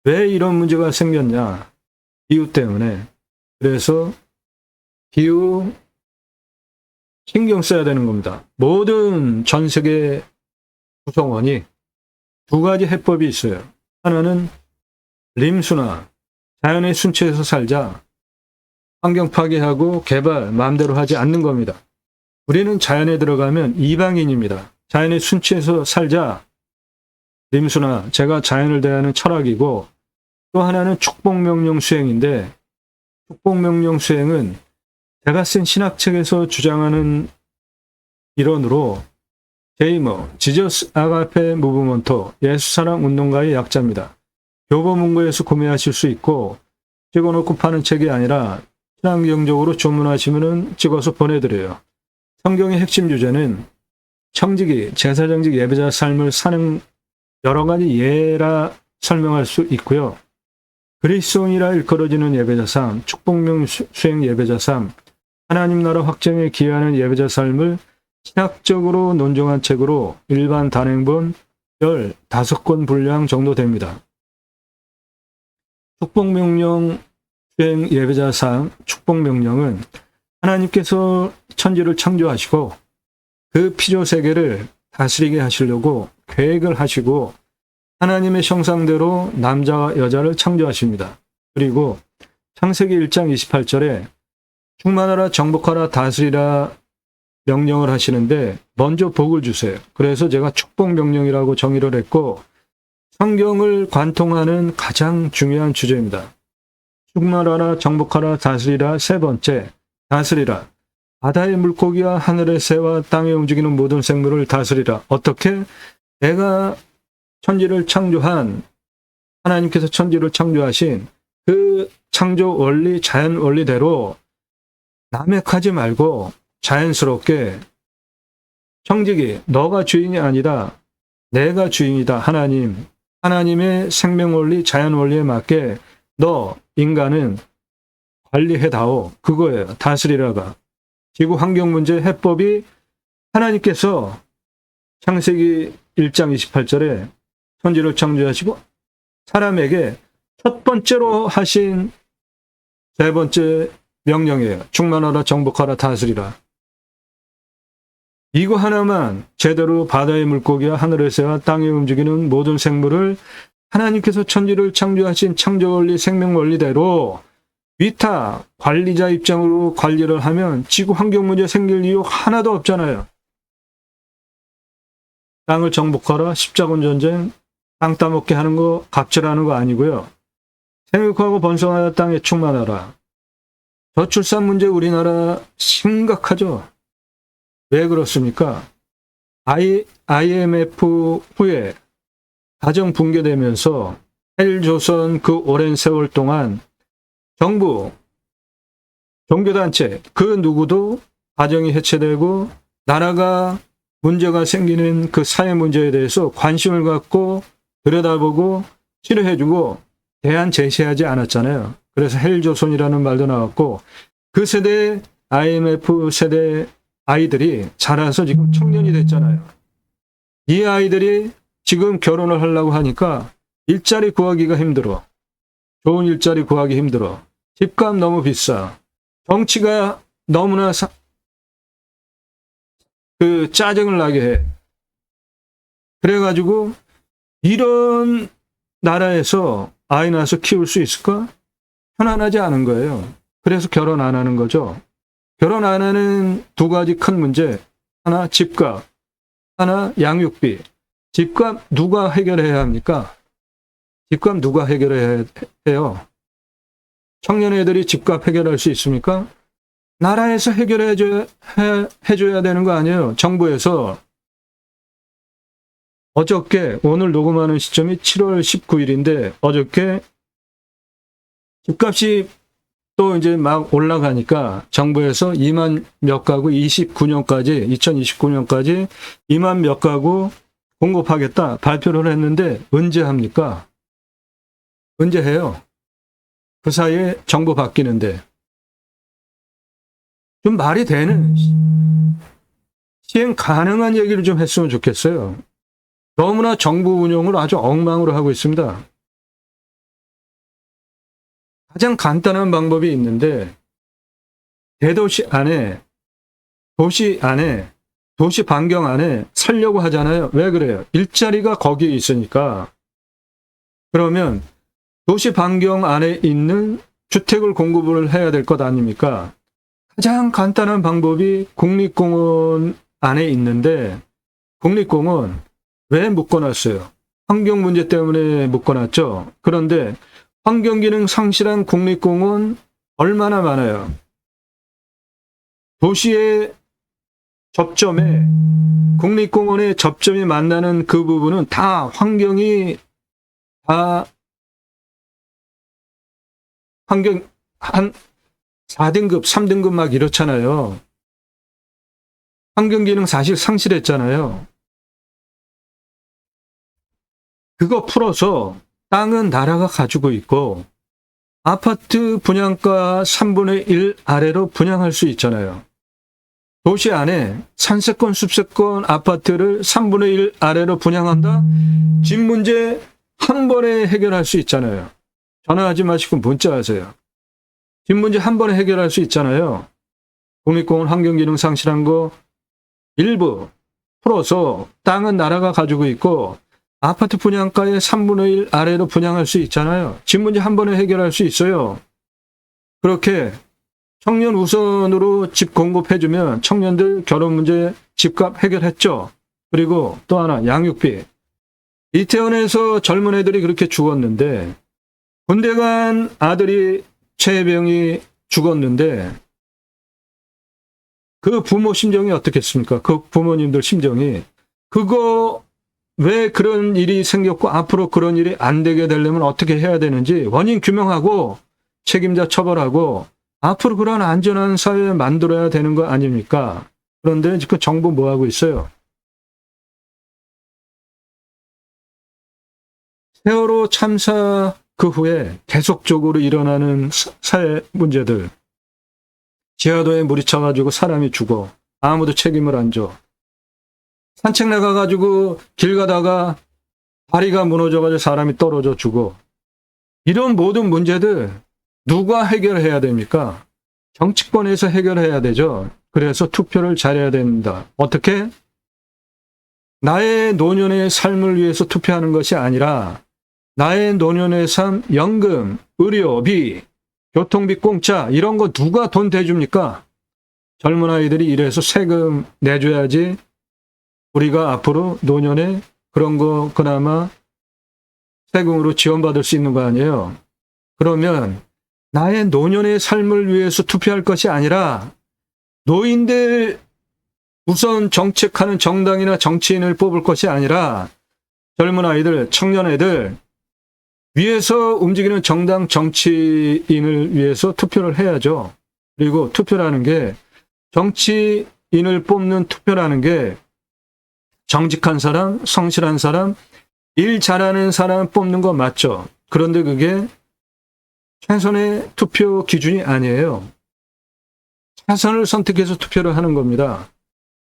왜 이런 문제가 생겼냐? 기후 때문에. 그래서 기후 신경 써야 되는 겁니다. 모든 전 세계 구성원이 두 가지 해법이 있어요. 하나는 림수나 자연의 순치에서 살자. 환경 파괴하고 개발 마음대로 하지 않는 겁니다. 우리는 자연에 들어가면 이방인입니다. 자연의 순치에서 살자. 림수나 제가 자연을 대하는 철학이고, 또 하나는 축복명령 수행인데, 축복명령 수행은 제가 쓴 신학책에서 주장하는 이론으로 제이머, 지저스 아가페 무브먼토, 예수사랑 운동가의 약자입니다. 교보문고에서 구매하실 수 있고, 찍어놓고 파는 책이 아니라 신앙경적으로 주문하시면 찍어서 보내드려요. 성경의 핵심 주제는 청지기, 제사장직 예배자 삶을 사는 여러 가지 예라 설명할 수 있고요. 그리스도인이라 일컬어지는 예배자 삶, 축복명 수행 예배자 삶, 하나님 나라 확정에 기여하는 예배자 삶을 신학적으로 논증한 책으로 일반 단행본 15권 분량 정도 됩니다. 축복명령 수행 예배자 삶, 축복명령은 하나님께서 천지를 창조하시고 그 피조세계를 다스리게 하시려고 계획을 하시고 하나님의 형상대로 남자와 여자를 창조하십니다. 그리고 창세기 1장 28절에 충만하라 정복하라 다스리라 명령을 하시는데 먼저 복을 주세요. 그래서 제가 축복명령이라고 정의를 했고 성경을 관통하는 가장 중요한 주제입니다. 충만하라 정복하라 다스리라. 세 번째, 다스리라. 바다의 물고기와 하늘의 새와 땅에 움직이는 모든 생물을 다스리라. 어떻게? 내가 천지를 창조한, 하나님께서 천지를 창조하신 그 창조 원리, 자연 원리대로 남획하지 말고 자연스럽게 청지기, 너가 주인이 아니라 내가 주인이다. 하나님의 생명 원리, 자연 원리에 맞게 너 인간은 관리해다오. 그거예요. 다스리라가. 지구 환경 문제 해법이 하나님께서 창세기 1장 28절에 천지를 창조하시고 사람에게 첫 번째로 하신 세 번째 명령이에요. 충만하라 정복하라 다스리라. 이거 하나만 제대로 바다의 물고기와 하늘의 새와 땅에 움직이는 모든 생물을 하나님께서 천지를 창조하신 창조원리 생명원리대로 위타 관리자 입장으로 관리를 하면 지구 환경 문제 생길 이유 하나도 없잖아요. 땅을 정복하라, 십자군 전쟁, 땅 따먹게 하는 거, 갑질하는 거 아니고요. 생육하고 번성하여 땅에 충만하라. 저출산 문제 우리나라 심각하죠. 왜 그렇습니까? IMF 후에 가정 붕괴되면서 헬조선 그 오랜 세월 동안 정부, 종교단체, 그 누구도 가정이 해체되고 나라가 문제가 생기는 그 사회 문제에 대해서 관심을 갖고 들여다보고 치료해주고 대안 제시하지 않았잖아요. 그래서 헬조선이라는 말도 나왔고 그 세대 IMF 세대 아이들이 자라서 지금 청년이 됐잖아요. 이 아이들이 지금 결혼을 하려고 하니까 일자리 구하기가 힘들어. 좋은 일자리 구하기 힘들어. 집값 너무 비싸. 정치가 너무나 짜증을 나게 해. 그래가지고 이런 나라에서 아이 낳아서 키울 수 있을까? 편안하지 않은 거예요. 그래서 결혼 안 하는 거죠. 결혼 안 하는 두 가지 큰 문제. 하나 집값, 하나 양육비. 집값 누가 해결해야 합니까? 집값 누가 해결해야 해요? 청년 애들이 집값 해결할 수 있습니까? 나라에서 해결해줘야 되는 거 아니에요? 정부에서. 어저께, 오늘 녹음하는 시점이 7월 19일인데, 어저께 집값이 또 이제 막 올라가니까 정부에서 2만 몇 가구 2029년까지 2만 몇 가구 공급하겠다 발표를 했는데 언제 합니까? 언제 해요? 그 사이에 정부 바뀌는데 좀 말이 되는, 시행 가능한 얘기를 좀 했으면 좋겠어요. 너무나 정부 운영을 아주 엉망으로 하고 있습니다. 가장 간단한 방법이 있는데, 대도시 안에, 도시 안에, 도시 반경 안에 살려고 하잖아요. 왜 그래요? 일자리가 거기에 있으니까. 그러면 도시 반경 안에 있는 주택을 공급을 해야 될 것 아닙니까? 가장 간단한 방법이 국립공원 안에 있는데, 국립공원 왜 묶어놨어요? 환경 문제 때문에 묶어놨죠. 그런데 환경기능 상실한 국립공원 얼마나 많아요? 도시의 접점에, 국립공원의 접점이 만나는 그 부분은 다 환경이 다 환경 한 4등급, 3등급 막 이렇잖아요. 환경기능 사실 상실했잖아요. 그거 풀어서 땅은 나라가 가지고 있고 아파트 분양가 3분의 1 아래로 분양할 수 있잖아요. 도시 안에 산세권, 숲세권 아파트를 3분의 1 아래로 분양한다? 집 문제 한 번에 해결할 수 있잖아요. 전화하지 마시고 문자하세요. 집 문제 한 번에 해결할 수 있잖아요. 국립공원 환경기능 상실한 거 일부 풀어서 땅은 나라가 가지고 있고 아파트 분양가의 3분의 1 아래로 분양할 수 있잖아요. 집 문제 한 번에 해결할 수 있어요. 그렇게 청년 우선으로 집 공급해주면 청년들 결혼 문제 집값 해결했죠. 그리고 또 하나 양육비. 이태원에서 젊은 애들이 그렇게 죽었는데 군대 간 아들이 최혜병이 죽었는데 그 부모 심정이 어떻겠습니까? 그 부모님들 심정이. 그거 왜 그런 일이 생겼고 앞으로 그런 일이 안 되게 되려면 어떻게 해야 되는지 원인 규명하고 책임자 처벌하고 앞으로 그런 안전한 사회 만들어야 되는 거 아닙니까? 그런데 지금 정부 뭐 하고 있어요? 세월호 참사 그 후에 계속적으로 일어나는 사회 문제들. 지하도에 물이 차가지고 사람이 죽어. 아무도 책임을 안 져. 산책 나가가지고 길 가다가 다리가 무너져가지고 사람이 떨어져 죽어. 이런 모든 문제들 누가 해결해야 됩니까? 정치권에서 해결해야 되죠. 그래서 투표를 잘해야 된다. 어떻게? 나의 노년의 삶을 위해서 투표하는 것이 아니라 나의 노년의 삶, 연금, 의료비, 교통비 공짜 이런 거 누가 돈 대줍니까? 젊은 아이들이 이래서 세금 내줘야지 우리가 앞으로 노년에 그런 거 그나마 세금으로 지원받을 수 있는 거 아니에요. 그러면 나의 노년의 삶을 위해서 투표할 것이 아니라 노인들 우선 정책하는 정당이나 정치인을 뽑을 것이 아니라 젊은 아이들, 청년애들 위해서 움직이는 정당 정치인을 위해서 투표를 해야죠. 그리고 투표라는 게 정치인을 뽑는 투표라는 게 정직한 사람, 성실한 사람, 일 잘하는 사람 뽑는 거 맞죠. 그런데 그게 최선의 투표 기준이 아니에요. 최선을 선택해서 투표를 하는 겁니다.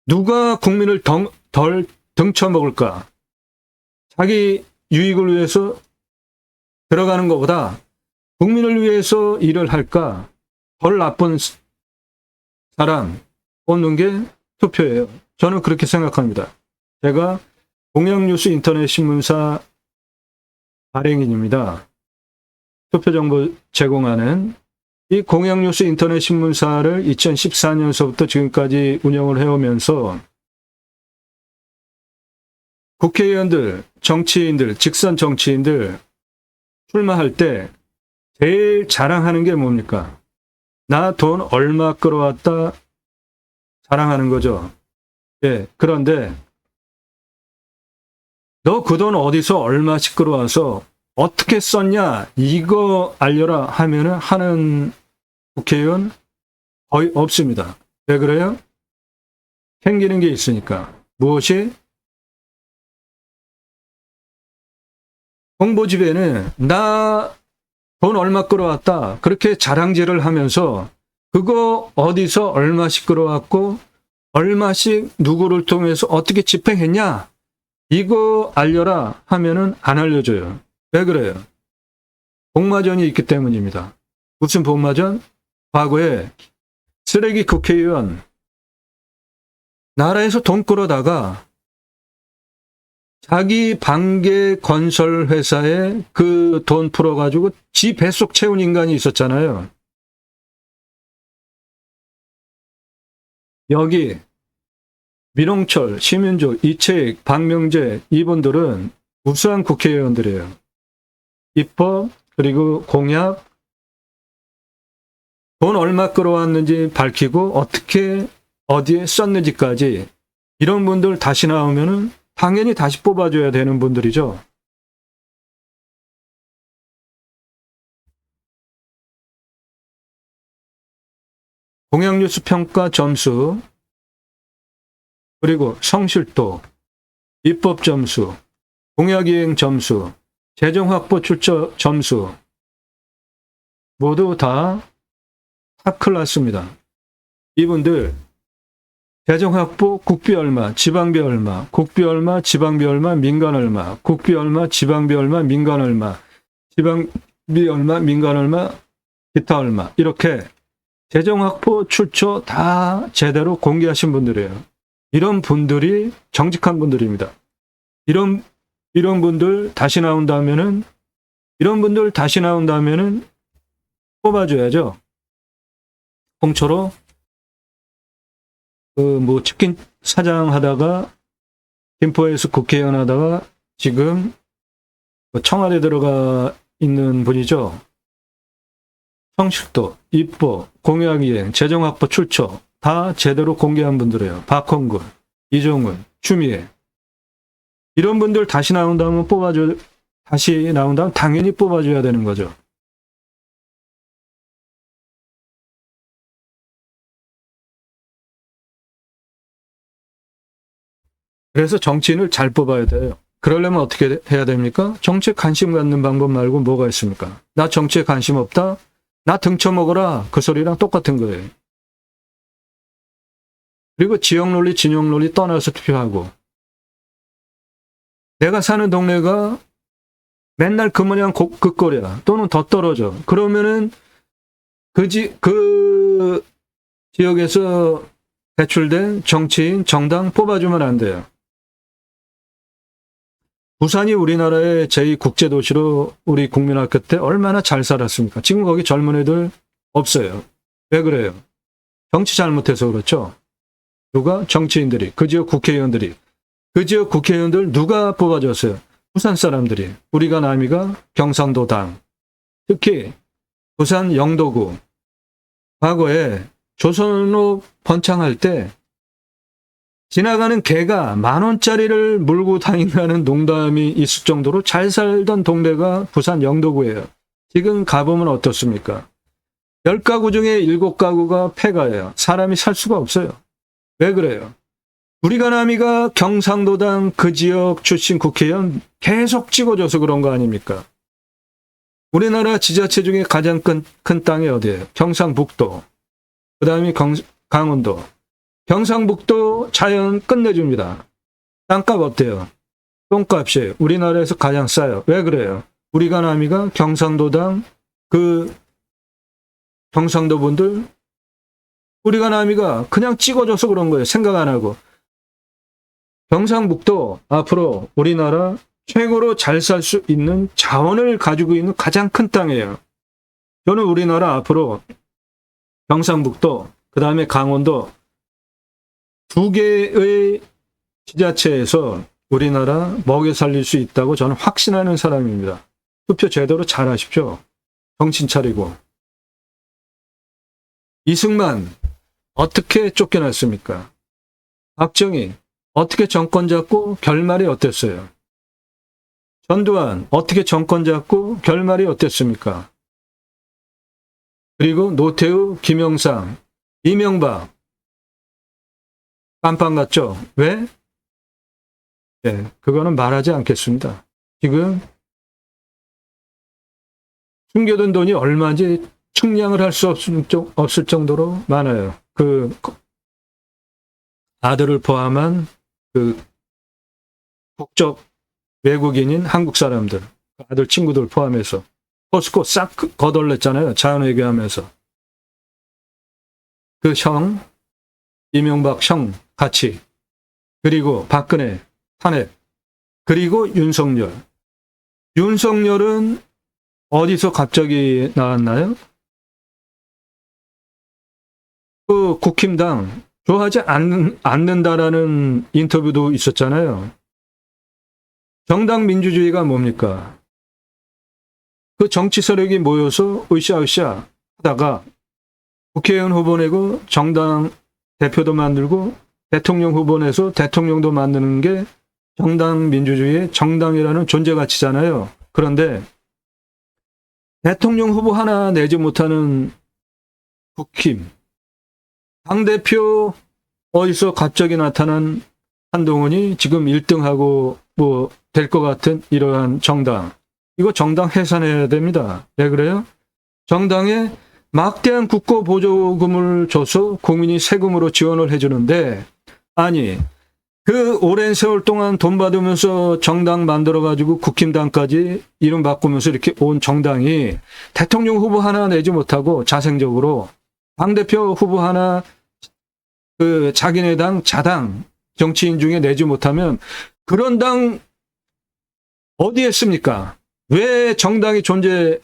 누가 국민을 덜 등쳐먹을까? 자기 유익을 위해서 들어가는 것보다 국민을 위해서 일을 할까? 덜 나쁜 사람 뽑는 게 투표예요. 저는 그렇게 생각합니다. 제가 공영뉴스 인터넷 신문사 발행인입니다. 투표정보 제공하는 이 공영뉴스 인터넷 신문사를 2014년서부터 지금까지 운영을 해오면서 국회의원들, 정치인들, 직선 정치인들 출마할 때 제일 자랑하는 게 뭡니까? 나 돈 얼마 끌어왔다 자랑하는 거죠. 예, 그런데 너 그 돈 어디서 얼마씩 끌어와서 어떻게 썼냐 이거 알려라 하면은 하는 국회의원 거의 없습니다. 왜 그래요? 챙기는 게 있으니까. 무엇이? 홍보집에는 나 돈 얼마 끌어왔다 그렇게 자랑질을 하면서 그거 어디서 얼마씩 끌어왔고 얼마씩 누구를 통해서 어떻게 집행했냐? 이거 알려라 하면은 안 알려줘요. 왜 그래요? 복마전이 있기 때문입니다. 무슨 복마전? 과거에 쓰레기 국회의원 나라에서 돈 끌어다가 자기 반개 건설 회사에 그 돈 풀어가지고 지 뱃속 채운 인간이 있었잖아요. 여기 민홍철, 심윤조, 이채익, 박명재 이분들은 우수한 국회의원들이에요. 입법 그리고 공약, 돈 얼마 끌어왔는지 밝히고 어떻게 어디에 썼는지까지 이런 분들 다시 나오면은 당연히 다시 뽑아줘야 되는 분들이죠. 공약뉴스 평가 점수, 그리고 성실도, 입법 점수, 공약이행 점수, 재정확보 출처 점수 모두 다 탑클래스입니다. 이분들 재정확보 국비 얼마, 지방비 얼마, 국비 얼마, 지방비 얼마, 민간 얼마, 국비 얼마, 지방비 얼마, 민간 얼마, 지방비 얼마, 민간 얼마, 기타 얼마, 이렇게 재정확보 출처 다 제대로 공개하신 분들이에요. 이런 분들이 정직한 분들입니다. 이런 분들 다시 나온다면은 뽑아줘야죠. 홍초로 치킨 사장 하다가 김포에서 국회의원 하다가 지금 청와대 들어가 있는 분이죠. 성실도, 입법, 공약이행, 재정확보 출처 다 제대로 공개한 분들이에요. 박홍근, 이종훈, 추미애. 이런 분들 다시 나온다면 당연히 뽑아줘야 되는 거죠. 그래서 정치인을 잘 뽑아야 돼요. 그러려면 어떻게 해야 됩니까? 정치에 관심 갖는 방법 말고 뭐가 있습니까? 나 정치에 관심 없다? 나 등쳐먹어라. 그 소리랑 똑같은 거예요. 그리고 지역논리, 진영논리 떠나서 투표하고. 내가 사는 동네가 맨날 그 모양 극거리야. 또는 더 떨어져. 그러면은 그 지역에서 배출된 정치인, 정당 뽑아주면 안 돼요. 부산이 우리나라의 제2국제도시로 우리 국민학교 때 얼마나 잘 살았습니까? 지금 거기 젊은 애들 없어요. 왜 그래요? 정치 잘못해서 그렇죠. 누가? 정치인들이, 그 지역 국회의원들이. 그 지역 국회의원들 누가 뽑아줬어요? 부산 사람들이. 우리가 남이가 경상도당. 특히 부산 영도구. 과거에 조선로 번창할 때 지나가는 개가 10,000원짜리를 물고 다닌다는 농담이 있을 정도로 잘 살던 동네가 부산 영도구예요. 지금 가보면 어떻습니까? 10가구 중에 7가구가 폐가예요. 사람이 살 수가 없어요. 왜 그래요? 우리가 남이가 경상도당 그 지역 출신 국회의원 계속 찍어줘서 그런 거 아닙니까? 우리나라 지자체 중에 가장 큰 땅이 어디예요? 경상북도. 그 다음에 강원도. 경상북도 자연 끝내줍니다. 땅값 어때요? 똥값이에요. 우리나라에서 가장 싸요. 왜 그래요? 우리가 남이가 경상도당 그 경상도 분들 우리가 남이가 그냥 찍어줘서 그런 거예요. 생각 안 하고. 경상북도 앞으로 우리나라 최고로 잘 살 수 있는 자원을 가지고 있는 가장 큰 땅이에요. 저는 우리나라 앞으로 경상북도, 그 다음에 강원도 2개의 지자체에서 우리나라 먹여 살릴 수 있다고 저는 확신하는 사람입니다. 투표 제대로 잘 하십시오. 정신 차리고. 이승만 어떻게 쫓겨났습니까? 박정희 어떻게 정권 잡고 결말이 어땠어요? 전두환 어떻게 정권 잡고 결말이 어땠습니까? 그리고 노태우, 김영삼, 이명박 깜빵 갔죠? 왜? 네, 그거는 말하지 않겠습니다. 지금 숨겨둔 돈이 얼마인지 측량을 할 수 없을 정도로 많아요. 그 아들을 포함한 그 국적 외국인인 한국 사람들, 아들 친구들 포함해서 포스코 싹 거덜냈잖아요. 자연회계하면서. 그 형, 이명박 형 같이, 그리고 박근혜 탄핵, 그리고 윤석열. 윤석열은 어디서 갑자기 나왔나요? 그 국힘당 좋아하지 않는다라는 인터뷰도 있었잖아요. 정당 민주주의가 뭡니까? 그 정치 세력이 모여서 으쌰으쌰 하다가 국회의원 후보 내고 정당 대표도 만들고 대통령 후보 내서 대통령도 만드는 게 정당 민주주의의 정당이라는 존재 가치잖아요. 그런데 대통령 후보 하나 내지 못하는 국힘, 당대표 어디서 갑자기 나타난 한동훈이 지금 1등하고 뭐 될 것 같은 이러한 정당. 이거 정당 해산해야 됩니다. 왜 그래요? 정당에 막대한 국고 보조금을 줘서 국민이 세금으로 지원을 해주는데, 아니 그 오랜 세월 동안 돈 받으면서 정당 만들어가지고 국힘당까지 이름 바꾸면서 이렇게 온 정당이 대통령 후보 하나 내지 못하고 자생적으로 당대표 후보 하나 그 자기네 당 자당 정치인 중에 내지 못하면 그런 당 어디에 있습니까? 왜 정당이 존재해요?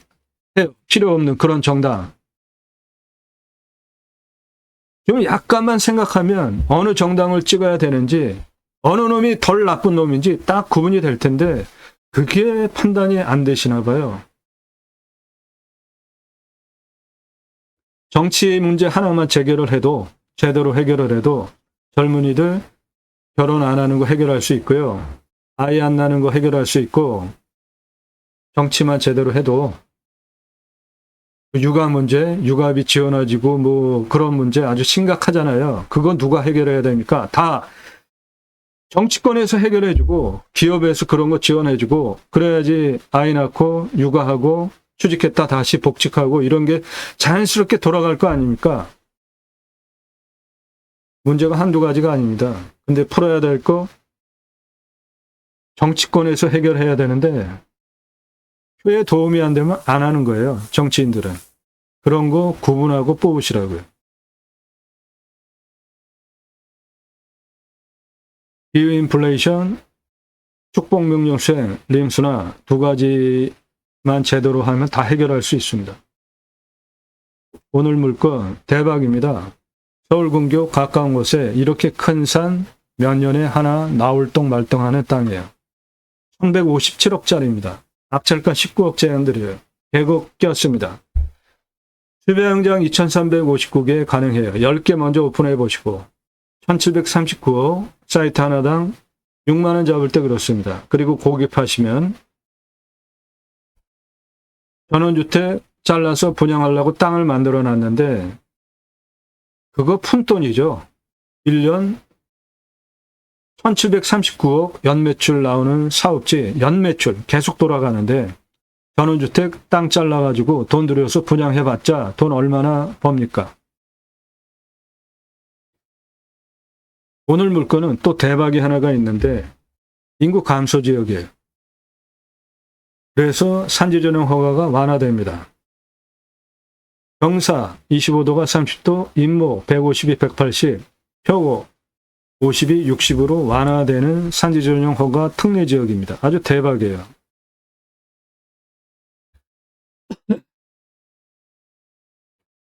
필요 없는 그런 정당. 좀 약간만 생각하면 어느 정당을 찍어야 되는지, 어느 놈이 덜 나쁜 놈인지 딱 구분이 될 텐데 그게 판단이 안 되시나 봐요. 정치 문제 하나만 제기를 해도, 제대로 해결을 해도 젊은이들 결혼 안 하는 거 해결할 수 있고요. 아이 안 낳는 거 해결할 수 있고, 정치만 제대로 해도 육아 문제, 육아비 지원해지고 뭐 그런 문제 아주 심각하잖아요. 그건 누가 해결해야 됩니까? 다 정치권에서 해결해주고 기업에서 그런 거 지원해주고 그래야지 아이 낳고 육아하고 취직했다 다시 복직하고 이런 게 자연스럽게 돌아갈 거 아닙니까? 문제가 한두 가지가 아닙니다. 근데 풀어야 될 거 정치권에서 해결해야 되는데 왜 도움이 안 되면 안 하는 거예요. 정치인들은. 그런 거 구분하고 뽑으시라고요. 비인플레이션, 축복명령 수행, 림수나 두 가지만 제대로 하면 다 해결할 수 있습니다. 오늘 물건 대박입니다. 서울근교 가까운 곳에 이렇게 큰 산 몇 년에 하나 나올동 말동하는 땅이에요. 1157억짜리입니다. 낙찰가 19억 제한드려요. 계곡 꼈습니다. 수배양장 2359개 가능해요. 10개 먼저 오픈해 보시고 1739억 사이트 하나당 6만원 잡을 때 그렇습니다. 그리고 고객하시면 전원주택 잘라서 분양하려고 땅을 만들어 놨는데 그거 푼돈이죠. 1년 1739억 연매출 나오는 사업지, 연매출 계속 돌아가는데 전원주택 땅 잘라가지고 돈 들여서 분양해봤자 돈 얼마나 법니까? 오늘 물건은 또 대박이 하나가 있는데 인구 감소 지역이에요. 그래서 산지 전용 허가가 완화됩니다. 경사 25도가 30도, 인모 152, 180, 표고 52, 60으로 완화되는 산지 전용 허가 특례 지역입니다. 아주 대박이에요.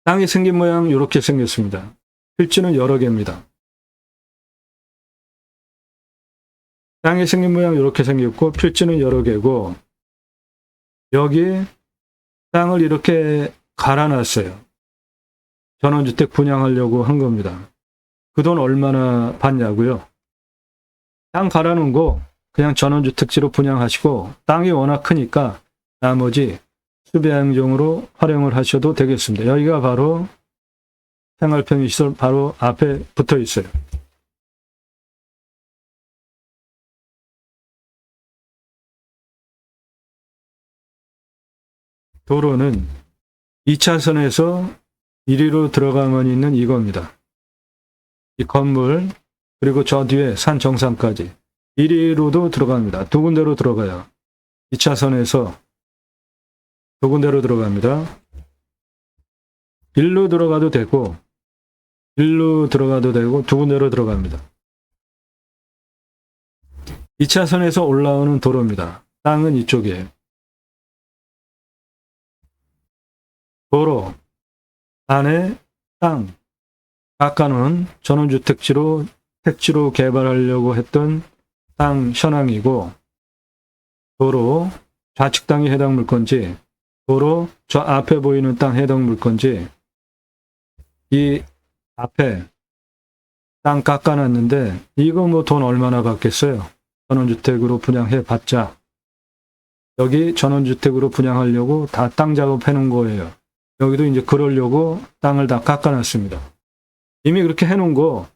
땅이 생긴 모양 이렇게 생겼습니다. 필지는 여러 개입니다. 땅이 생긴 모양 이렇게 생겼고 필지는 여러 개고 여기 땅을 이렇게 갈아놨어요. 전원주택 분양하려고 한 겁니다. 그 돈 얼마나 받냐고요? 땅 갈아놓은 거 그냥 전원주택지로 분양하시고 땅이 워낙 크니까 나머지 수배양종으로 활용을 하셔도 되겠습니다. 여기가 바로 생활편의시설 바로 앞에 붙어 있어요. 도로는 2차선에서 이리로 들어가면 있는 이겁니다. 이 건물, 그리고 저 뒤에 산 정상까지 이리로도 들어갑니다. 두 군데로 들어가요. 2차선에서 두 군데로 들어갑니다. 일로 들어가도 되고 일로 들어가도 되고 두 군데로 들어갑니다. 2차선에서 올라오는 도로입니다. 땅은 이쪽이에요. 도로 안에 땅 아까는 전원주택지로 택지로 개발하려고 했던 땅 현황이고, 도로 좌측 땅이 해당 물건지, 도로 저 앞에 보이는 땅 해당 물건지, 이 앞에 땅 깎아놨는데 이거 뭐 돈 얼마나 받겠어요? 전원주택으로 분양해 봤자. 여기 전원주택으로 분양하려고 다 땅 작업해 놓은 거예요. 여기도 이제 그러려고 땅을 다 깎아놨습니다. 이미 그렇게 해놓은 거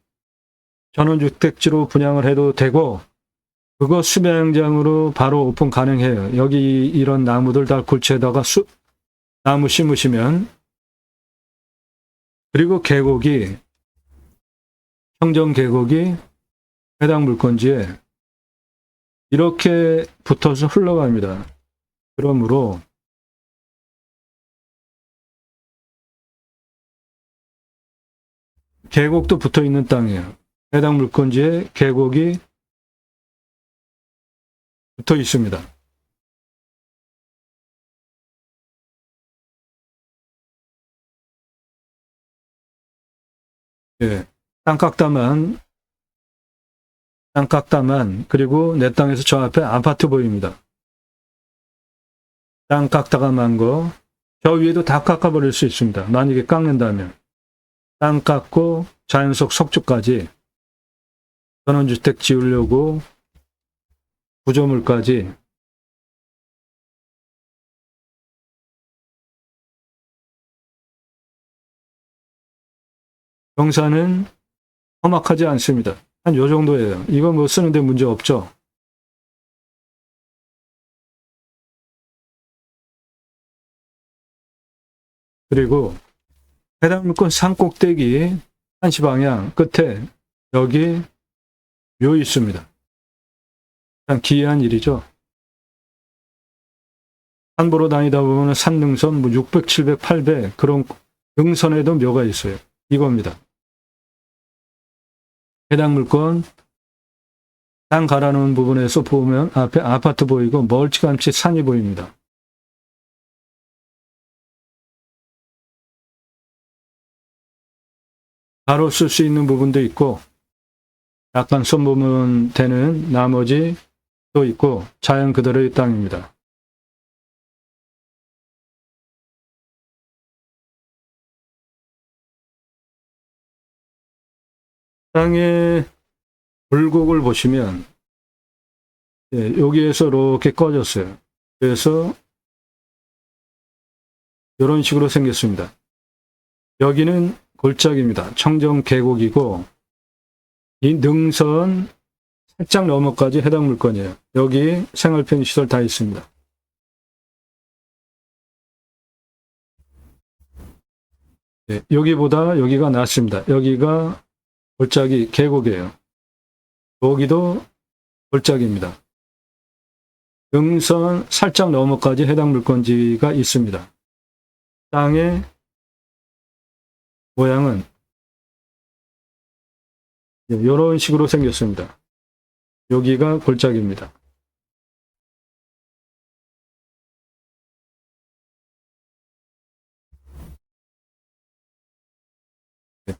전원주택지로 분양을 해도 되고, 그거 수배양장으로 바로 오픈 가능해요. 여기 이런 나무들 다 골치에다가 나무 심으시면, 그리고 계곡이, 형정 계곡이 해당 물건지에 이렇게 붙어서 흘러갑니다. 그러므로 계곡도 붙어 있는 땅이에요. 해당 물건지에 계곡이 붙어 있습니다. 예, 땅 깎다만, 그리고 내 땅에서 저 앞에 아파트 보입니다. 땅 깎다가 만 거, 저 위에도 다 깎아버릴 수 있습니다. 만약에 깎는다면. 땅 깎고 자연석 석조까지 전원주택 지으려고 구조물까지 경사는 험악하지 않습니다. 한 요 정도예요. 이거 뭐 쓰는데 문제 없죠. 그리고 해당 물건 산 꼭대기 한시 방향 끝에 여기 묘 있습니다. 참 기이한 일이죠. 산 보러 다니다 보면 산 능선 뭐 600, 700, 800 그런 능선에도 묘가 있어요. 이겁니다. 해당 물건 땅 갈아놓은 부분에서 보면 앞에 아파트 보이고 멀찌감치 산이 보입니다. 바로 쓸 수 있는 부분도 있고, 약간 손보면 되는 나머지 또 있고, 자연 그대로의 땅입니다. 땅의 굴곡을 보시면, 예, 여기에서 이렇게 꺼졌어요. 그래서 이런 식으로 생겼습니다. 여기는 골짜기입니다. 청정 계곡이고, 이 능선 살짝 너머까지 해당 물건이에요. 여기 생활 편의시설 다 있습니다. 네, 여기보다 여기가 낫습니다. 여기가 골짜기 계곡이에요. 여기도 골짜기입니다. 능선 살짝 너머까지 해당 물건지가 있습니다. 땅의 모양은 이런 식으로 생겼습니다. 여기가 골짜기입니다.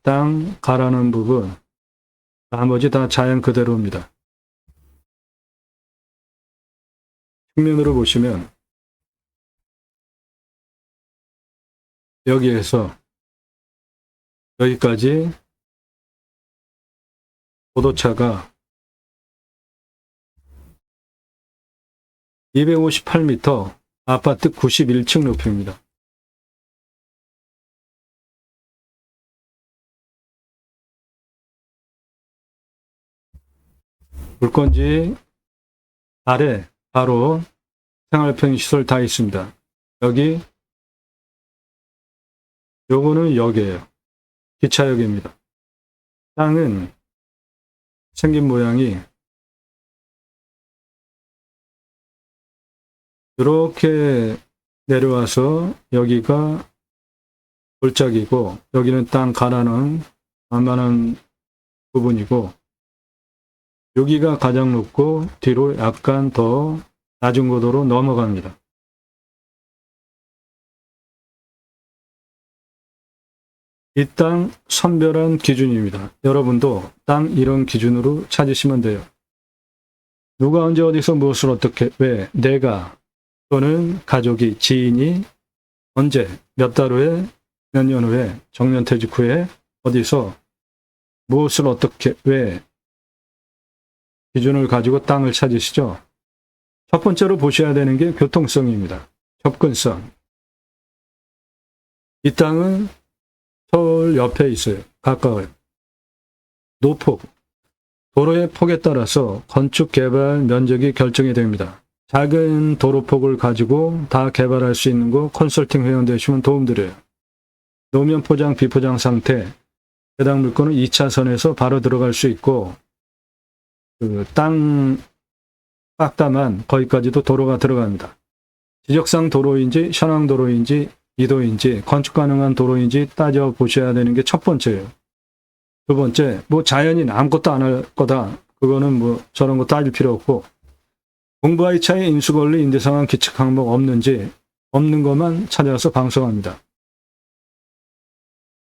땅 가라는 부분, 나머지 다 자연 그대로입니다. 측면으로 보시면 여기에서 여기까지 고도차가 258m, 아파트 91층 높이입니다. 물건지 아래 바로 생활편의시설 다 있습니다. 여기 요거는 역이에요. 기차역입니다. 땅은 생긴 모양이 이렇게 내려와서 여기가 골짜기고 여기는 땅 가라는 만만한 부분이고 여기가 가장 높고 뒤로 약간 더 낮은 고도로 넘어갑니다. 이 땅 선별한 기준입니다. 여러분도 땅 이런 기준으로 찾으시면 돼요. 누가 언제 어디서 무엇을 어떻게 왜 내가 또는 가족이 지인이 언제 몇 달 후에 몇 년 후에 정년퇴직 후에 어디서 무엇을 어떻게 왜 기준을 가지고 땅을 찾으시죠. 첫 번째로 보셔야 되는 게 교통성입니다. 접근성. 이 땅은 서울 옆에 있어요. 가까워요. 노폭. 도로의 폭에 따라서 건축 개발 면적이 결정이 됩니다. 작은 도로폭을 가지고 다 개발할 수 있는 거 컨설팅 회원 되시면 도움드려요. 노면 포장, 비포장 상태, 해당 물건은 2차선에서 바로 들어갈 수 있고 그 땅 깎다만 거기까지도 도로가 들어갑니다. 지적상 도로인지 현황 도로인지 이도인지 건축 가능한 도로인지 따져보셔야 되는 게 첫 번째예요. 두 번째, 뭐 자연인 아무것도 안 할 거다. 그거는 뭐 저런 거 따질 필요 없고 공부와의 차이 인수권리 임대상황 기측 항목 없는지 없는 것만 찾아서 방송합니다.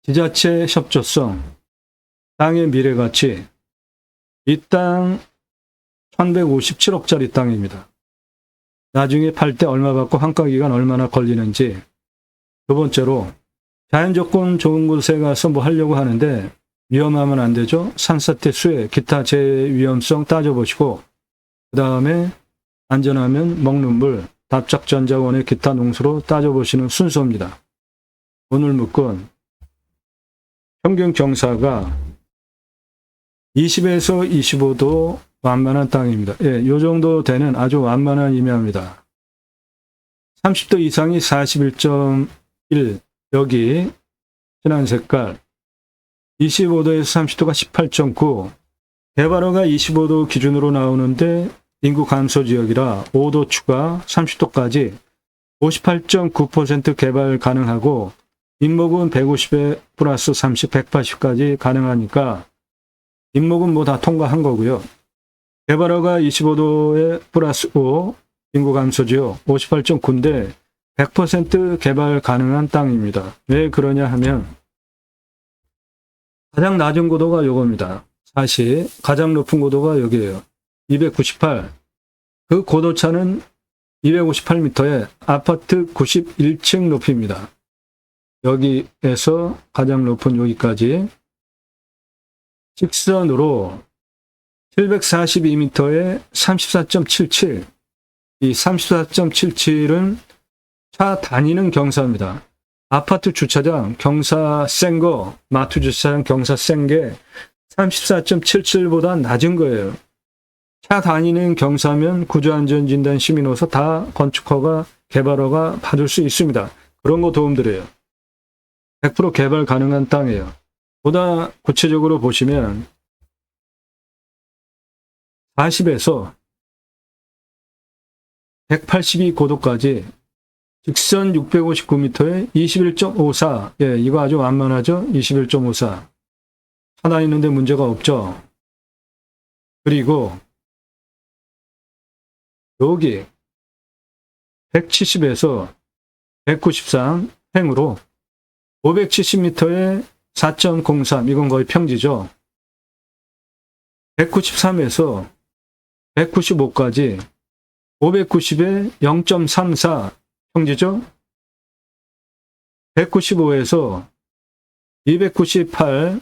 지자체 협조성, 땅의 미래가치, 이 땅 1157억짜리 땅입니다. 나중에 팔 때 얼마 받고 환가기간 얼마나 걸리는지. 두 번째로 자연조건 좋은 곳에 가서 뭐 하려고 하는데 위험하면 안 되죠. 산사태 수해, 기타 재위험성 따져보시고 그 다음에 안전하면 먹는 물, 답작전자원의 기타 농수로 따져보시는 순서입니다. 오늘 묵건 평균 경사가 20에서 25도 완만한 땅입니다. 예, 요 정도 되는 아주 완만한 임야입니다. 30도 이상이 41.1, 여기 진한 색깔, 25도에서 30도가 18.9, 개발허가 25도 기준으로 나오는데 인구 감소 지역이라 5도 추가 30도까지 58.9% 개발 가능하고 인목은 150에 플러스 30, 180까지 가능하니까 인목은 뭐 다 통과한 거고요. 개발허가 25도에 플러스 5, 인구 감소 지역 58.9인데 100% 개발 가능한 땅입니다. 왜 그러냐 하면 가장 낮은 고도가 요겁니다. 40, 가장 높은 고도가 여기에요. 298. 그 고도차는 258m에 아파트 91층 높이입니다. 여기에서 가장 높은 여기까지 직선으로 742m에 34.77. 이 34.77은 차 다니는 경사입니다. 아파트 주차장 경사 센 거, 마트 주차장 경사 센 게 34.77보다 낮은 거예요. 차 다니는 경사면 구조안전진단 시민호서 다 건축허가, 개발허가 받을 수 있습니다. 그런 거 도움드려요. 100% 개발 가능한 땅이에요. 보다 구체적으로 보시면 40에서 182 고도까지 직선 659m에 21.54. 예, 이거 아주 완만하죠? 21.54. 차 다니는데 문제가 없죠? 그리고 여기 170에서 193 횡으로 570m에 4.03. 이건 거의 평지죠? 193에서 195까지 590에 0.34 평지죠? 195에서 298,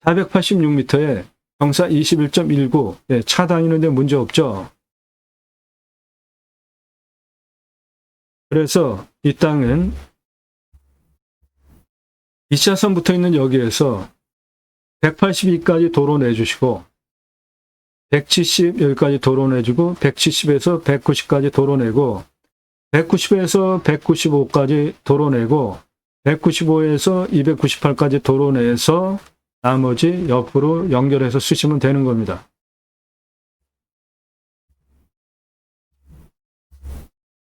486m에 경사 21.19. 네, 차 다니는데 문제 없죠? 그래서 이 땅은 2차선 붙어 있는 여기에서 182까지 도로 내주시고 170 여기까지 도로 내주고 170에서 190까지 도로 내고 190에서 195까지 도로 내고 195에서 298까지 도로 내에서 나머지 옆으로 연결해서 쓰시면 되는 겁니다.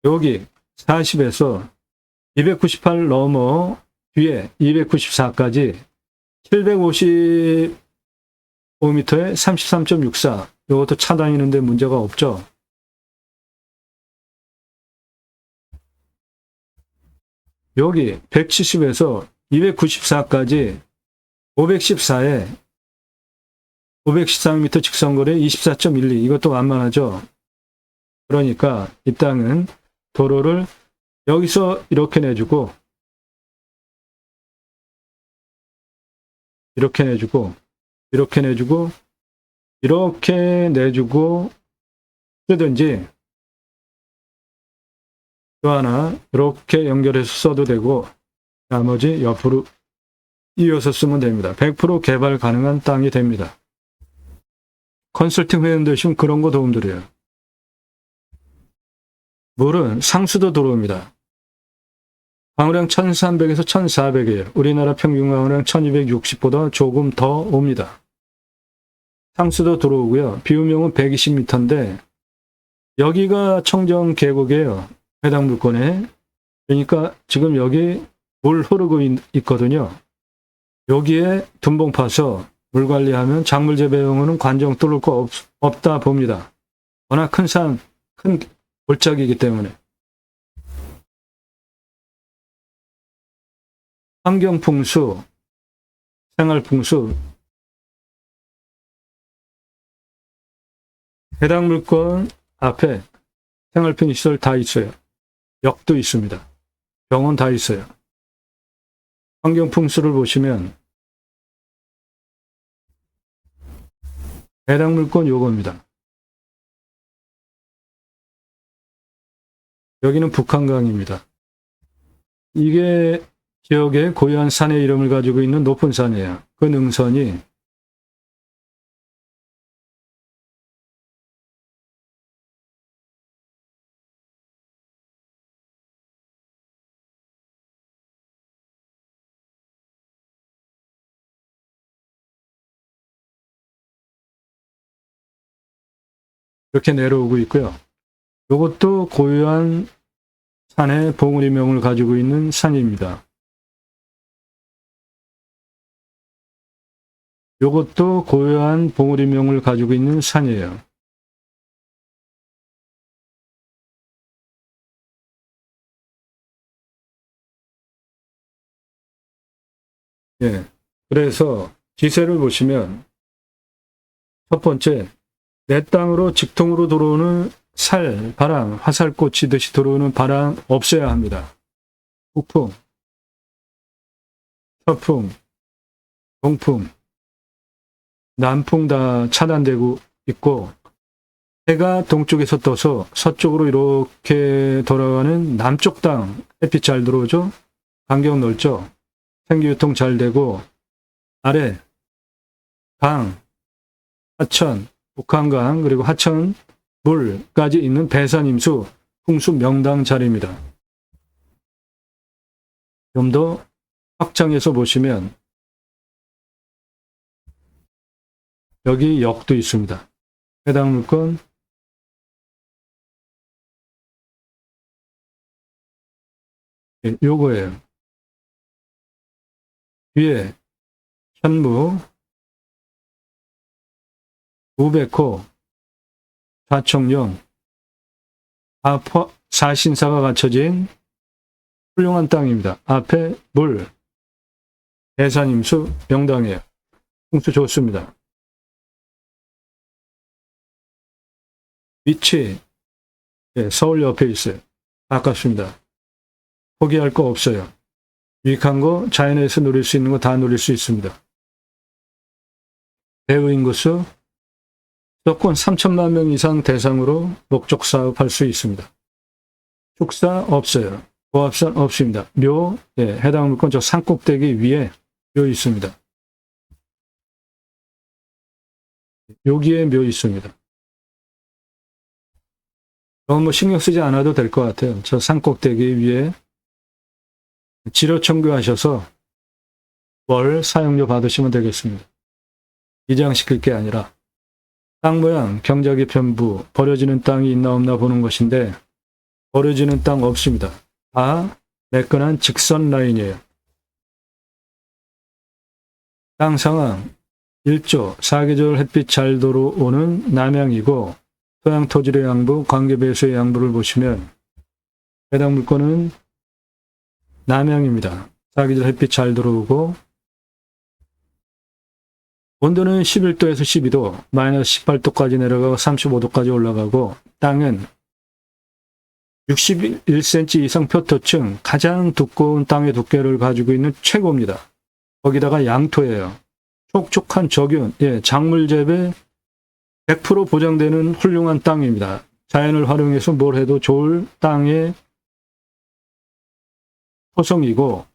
여기 40에서 298 넘어 뒤에 294까지 755m에 33.64 이것도 차 다니는데 문제가 없죠. 여기 170에서 294까지 514에 513m 직선거리 24.12 이것도 완만하죠. 그러니까 이 땅은 도로를 여기서 이렇게 내주고 이렇게 내주고 이렇게 내주고 이렇게 내주고 쓰든지 또 하나 이렇게 연결해서 써도 되고 나머지 옆으로 이어서 쓰면 됩니다. 100% 개발 가능한 땅이 됩니다. 컨설팅 회원 되시면 그런 거 도움드려요. 물은 상수도 들어옵니다. 강우량 1300에서 1400이에요. 우리나라 평균 강우량 1260보다 조금 더 옵니다. 상수도 들어오고요. 비우명은 120m인데 여기가 청정 계곡이에요. 해당 물권에. 그러니까 지금 여기 물 흐르고 있거든요. 여기에 둔봉 파서 물 관리하면 작물 재배용으로는 관정 뚫을 거 없다 봅니다. 워낙 큰 산, 큰 골짜기이기 때문에. 환경풍수, 생활풍수, 해당 물권 앞에 생활편 시설 다 있어요. 역도 있습니다. 병원 다 있어요. 환경풍수를 보시면 해당 물권 요겁니다. 여기는 북한강입니다. 이게 지역의 고유한 산의 이름을 가지고 있는 높은 산이에요. 그 능선이 이렇게 내려오고 있고요. 이것도 고유한 산의 봉우리명을 가지고 있는 산입니다. 이것도 고유한 봉우리명을 가지고 있는 산이에요. 예. 그래서 지세를 보시면 첫 번째, 내 땅으로 직통으로 들어오는 살, 바람, 화살꽃 치듯이 들어오는 바람 없어야 합니다. 북풍, 서풍, 동풍, 남풍 다 차단되고 있고 해가 동쪽에서 떠서 서쪽으로 이렇게 돌아가는 남쪽 땅 햇빛 잘 들어오죠? 간격 넓죠? 생기유통 잘 되고 아래 강, 하천, 북한강 그리고 하천 물까지 있는 배산임수 풍수 명당 자리입니다. 좀 더 확장해서 보시면 여기 역도 있습니다. 해당 물건 요거예요. 뒤에 현무, 우백호, 좌청령, 사신사가 갖춰진 훌륭한 땅입니다. 앞에 물, 배산임수 명당이에요. 풍수 좋습니다. 위치 서울 옆에 있어요. 가깝습니다. 포기할 거 없어요. 유익한 거 자연에서 누릴 수 있는 거 다 누릴 수 있습니다. 배후 인구수 수도권 3천만 명 이상 대상으로 목적 사업할 수 있습니다. 축사 없어요. 고압산 없습니다. 묘 해당 물건 저 산꼭대기 위에 묘 있습니다. 여기에 묘 있습니다. 너무 신경 쓰지 않아도 될 것 같아요. 저 산꼭대기 위에 지료 청구하셔서 월 사용료 받으시면 되겠습니다. 이장시킬 게 아니라 땅 모양, 경작의 편부, 버려지는 땅이 있나 없나 보는 것인데 버려지는 땅 없습니다. 다 매끈한 직선 라인이에요. 땅 상황 1조 4계절 햇빛 잘 들어오는 남향이고 토양 토질의 양부, 관계 배수의 양부를 보시면 해당 물건은 남향입니다. 4계절 햇빛 잘 들어오고 온도는 11도에서 12도, 마이너스 18도까지 내려가고 35도까지 올라가고 땅은 61cm 이상 표토층 가장 두꺼운 땅의 두께를 가지고 있는 최고입니다. 거기다가 양토예요. 촉촉한 적윤, 작물 재배 100% 보장되는 훌륭한 땅입니다. 자연을 활용해서 뭘 해도 좋을 땅의 토성이고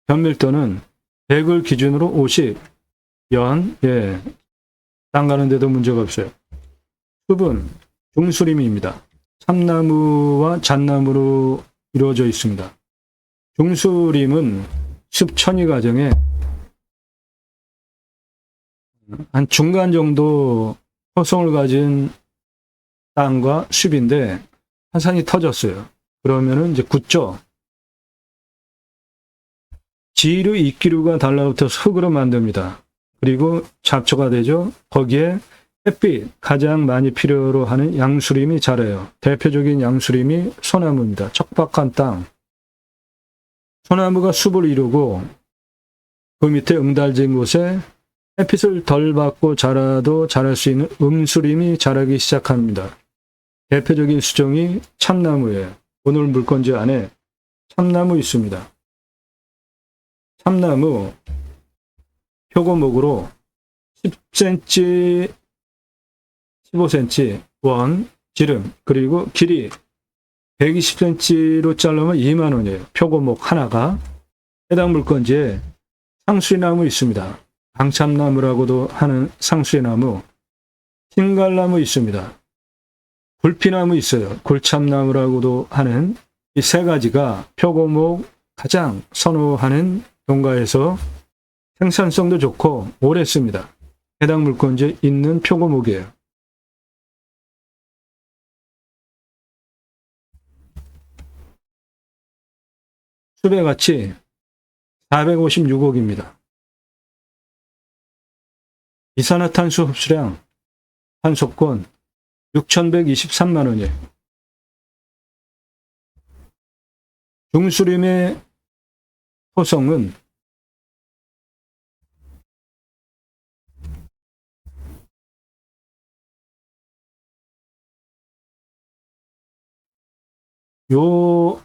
변밀도는 100을 기준으로 50, 땅 가는데도 문제가 없어요. 숲은 중수림입니다. 참나무와 잣나무로 이루어져 있습니다. 중수림은 숲 천이 과정에 한 중간 정도 토성을 가진 땅과 숲인데 화산이 터졌어요. 그러면은 이제 굳죠. 지류, 이끼류가 달라붙어서 흙으로 만듭니다. 그리고 잡초가 되죠. 거기에 햇빛 가장 많이 필요로 하는 양수림이 자라요. 대표적인 양수림이 소나무입니다. 척박한 땅. 소나무가 숲을 이루고 그 밑에 응달진 곳에 햇빛을 덜 받고 자라도 자랄 수 있는 음수림이 자라기 시작합니다. 대표적인 수종이 참나무예요. 오늘 물건지 안에 참나무 있습니다. 참나무 표고목으로 10cm, 15cm 원, 지름, 그리고 길이 120cm로 자르면 2만 원이에요. 표고목 하나가. 해당 물건지에 상수리나무 있습니다. 방참나무라고도 하는 상수리나무, 흰갈나무 있습니다. 굴피나무 있어요. 굴참나무라고도 하는 이 세 가지가 표고목 가장 선호하는 농가에서 생산성도 좋고 오래 씁니다. 해당 물건지에 있는 표고목이에요. 숲의 가치 456억입니다. 이산화탄소 흡수량 탄소권 6,123만 원이에요. 중수림의 토성은 요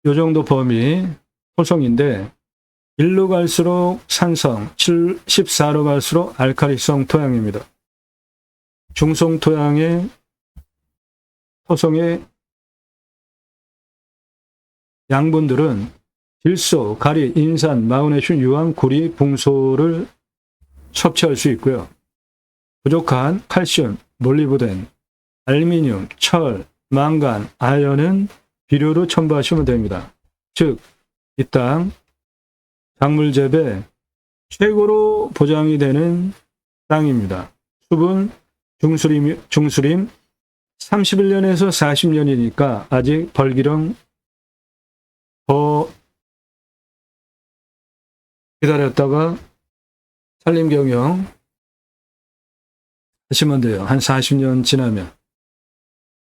정도 범위 토성인데 1로 갈수록 산성, 14로 갈수록 알칼리성 토양입니다. 중성 토양의 토성의 양분들은 질소, 가리, 인산, 마그네슘, 유황, 구리, 붕소를 섭취할 수 있고요. 부족한 칼슘, 몰리브덴, 알루미늄, 철, 망간, 아연은 비료로 첨부하시면 됩니다. 즉, 이 땅 작물 재배 최고로 보장이 되는 땅입니다. 숲은 중수림 31년에서 40년이니까 아직 벌기령 더 기다렸다가 산림경영 하시면 돼요. 한 40년 지나면.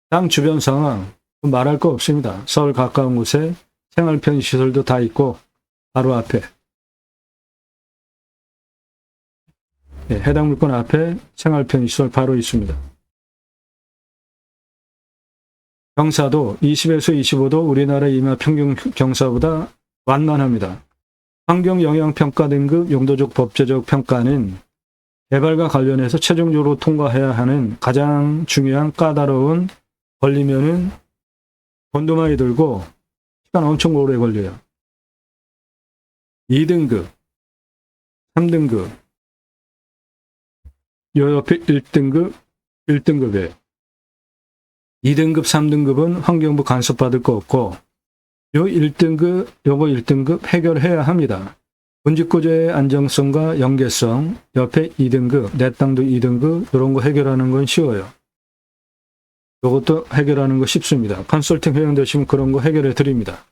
땅 주변 상황 말할 거 없습니다. 서울 가까운 곳에 생활편 시설도 다 있고 바로 앞에 해당 물건 앞에 생활편 시설 바로 있습니다. 경사도 20에서 25도 우리나라 이마 평균 경사보다 완만합니다. 환경영향평가 등급 용도적 법제적 평가는 개발과 관련해서 최종적으로 통과해야 하는 가장 중요한 까다로운 걸리면은 돈도 많이 들고 시간 엄청 오래 걸려요. 2등급, 3등급, 요 옆에 1등급이에요. 2등급, 3등급은 환경부 간섭받을 거 없고 요 1등급, 요거 1등급 해결해야 합니다. 군직구조의 안정성과 연계성, 옆에 2등급, 내 땅도 2등급, 이런 거 해결하는 건 쉬워요. 요것도 해결하는 거 쉽습니다. 컨설팅 회원되시면 그런 거 해결해 드립니다.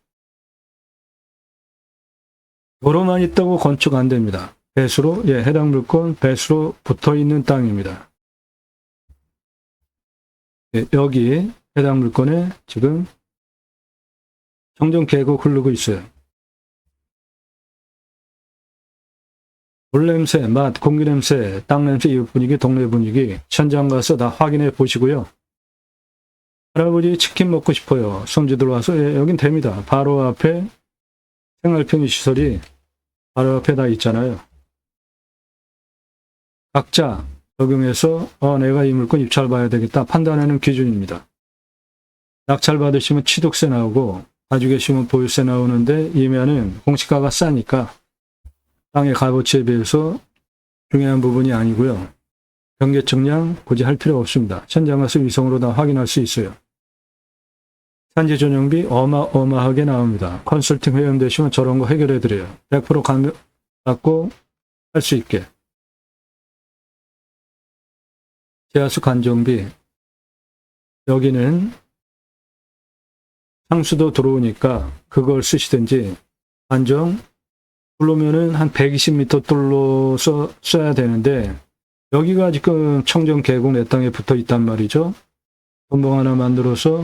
요로만 있다고 건축 안 됩니다. 배수로, 해당 물건 배수로 붙어 있는 땅입니다. 여기 해당 물건에 지금 청정 계곡 흐르고 있어요. 물 냄새, 맛, 공기 냄새, 땅 냄새, 이웃 분위기, 동네 분위기 현장 가서 다 확인해 보시고요. 할아버지 치킨 먹고 싶어요. 손주들 와서 여긴 됩니다. 바로 앞에 생활편의시설이 바로 앞에 다 있잖아요. 각자 적용해서 내가 이 물건 입찰 봐야 되겠다 판단하는 기준입니다. 낙찰 받으시면 취득세 나오고 가지고 계시면 보유세 나오는데 이면은 공시가가 싸니까 땅의 값어치에 비해서 중요한 부분이 아니고요. 경계 측량 굳이 할 필요 없습니다. 현장 가서 위성으로 다 확인할 수 있어요. 산지 전용비 어마어마하게 나옵니다. 컨설팅 회원 되시면 저런 거 해결해 드려요. 100% 감면 받고 할 수 있게. 지하수 간정비, 여기는 상수도 들어오니까 그걸 쓰시든지 간정 뚫으면은 한 120m 뚫어서 써야 되는데 여기가 지금 청정 계곡 내 땅에 붙어 있단 말이죠. 건봉 하나 만들어서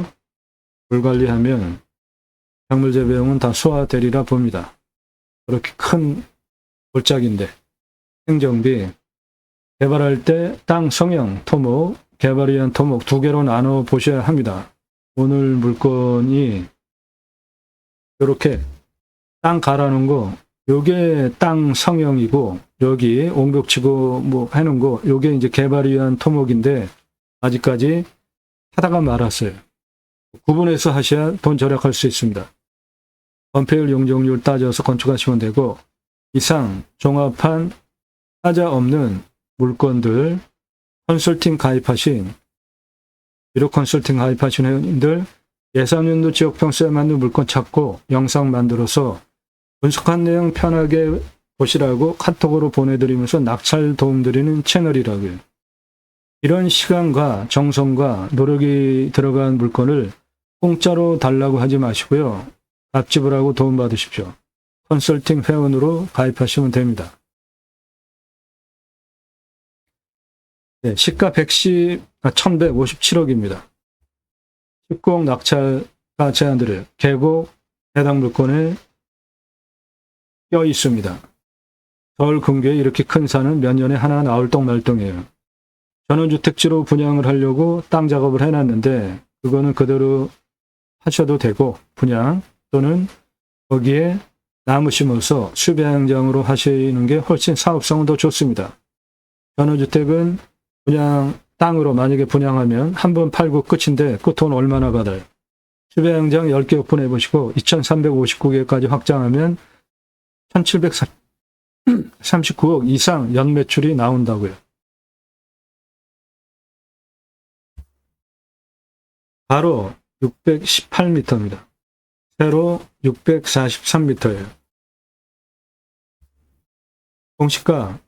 물 관리하면 작물재 비용은 다 소화되리라 봅니다. 그렇게 큰 골짜기인데 행정비, 개발할 때 땅 성형, 토목, 개발을 위한 토목 두 개로 나눠 보셔야 합니다. 오늘 물건이 이렇게 땅 갈아놓은 거, 요게 땅 성형이고 여기 옹벽 치고 뭐 해놓은 거, 요게 이제 개발을 위한 토목인데 아직까지 하다가 말았어요. 구분해서 하셔야 돈 절약할 수 있습니다. 건폐율, 용적률 따져서 건축하시면 되고 이상 종합한 하자 없는 물건들 컨설팅 가입하신 비록 컨설팅 가입하신 회원님들 예산연도 지역평수에 맞는 물건 찾고 영상 만들어서 분석한 내용 편하게 보시라고 카톡으로 보내드리면서 낙찰 도움드리는 채널이라고요. 이런 시간과 정성과 노력이 들어간 물건을 공짜로 달라고 하지 마시고요. 값집을 하고 도움받으십시오. 컨설팅 회원으로 가입하시면 됩니다. 네, 시가 1157억입니다. 19억 낙찰가 제한드려요. 계곡 해당 물건에 껴 있습니다. 서울 근교에 이렇게 큰 산은 몇 년에 하나 나올 똥말똥이에요. 전원주택지로 분양을 하려고 땅 작업을 해놨는데 그거는 그대로 하셔도 되고 분양 또는 거기에 나무 심어서 수배양장으로 하시는 게 훨씬 사업성은 더 좋습니다. 전원주택은 분양 땅으로 만약에 분양하면 한 번 팔고 끝인데 그 돈 얼마나 받아요? 수배양장 10개 오픈해 보시고 2359개까지 확장하면 1739억 이상 연매출이 나온다고요. 바로 618m입니다. 세로 643m예요. 공시가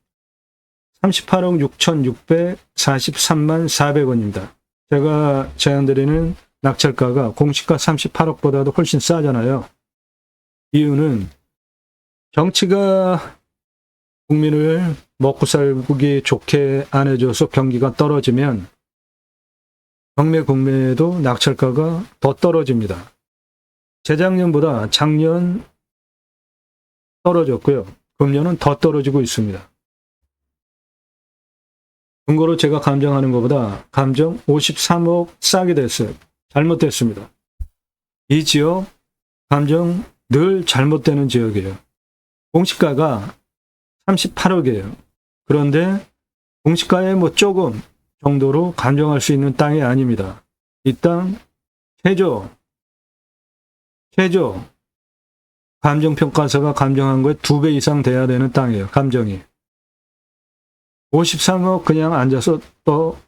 38억 6,643만 400원입니다. 제가 제안드리는 낙찰가가 공시가 38억보다도 훨씬 싸잖아요. 이유는 정치가 국민을 먹고 살기 좋게 안 해줘서 경기가 떨어지면 경매 국매에도 낙찰가가 더 떨어집니다. 재작년보다 작년 떨어졌고요. 금년은 더 떨어지고 있습니다. 근거로 제가 감정하는 것보다 감정 53억 싸게 됐어요. 잘못됐습니다. 이 지역 감정 늘 잘못되는 지역이에요. 공시가가 38억이에요. 그런데 공시가에 뭐 조금 정도로 감정할 수 있는 땅이 아닙니다. 이 땅 최저 감정평가사가 감정한 거에 2배 이상 돼야 되는 땅이에요. 감정이. 53억 그냥 앉아서 또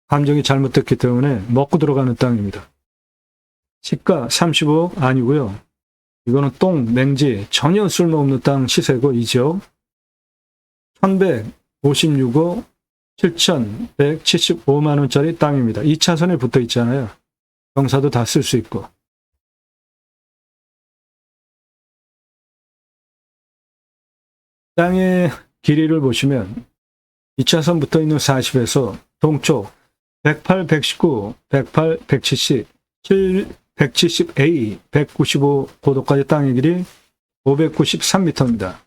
감정이 잘못됐기 때문에 먹고 들어가는 땅입니다. 시가 35억 아니고요. 이거는 똥, 맹지, 전혀 쓸모없는 땅 시세고 이 지역 1156억 7,175만 원짜리 땅입니다. 2차선에 붙어 있잖아요. 경사도 다 쓸 수 있고. 땅의 길이를 보시면 2차선 붙어 있는 40에서 동쪽 108, 119, 108, 170, 170A, 195 고도까지 땅의 길이 593m입니다.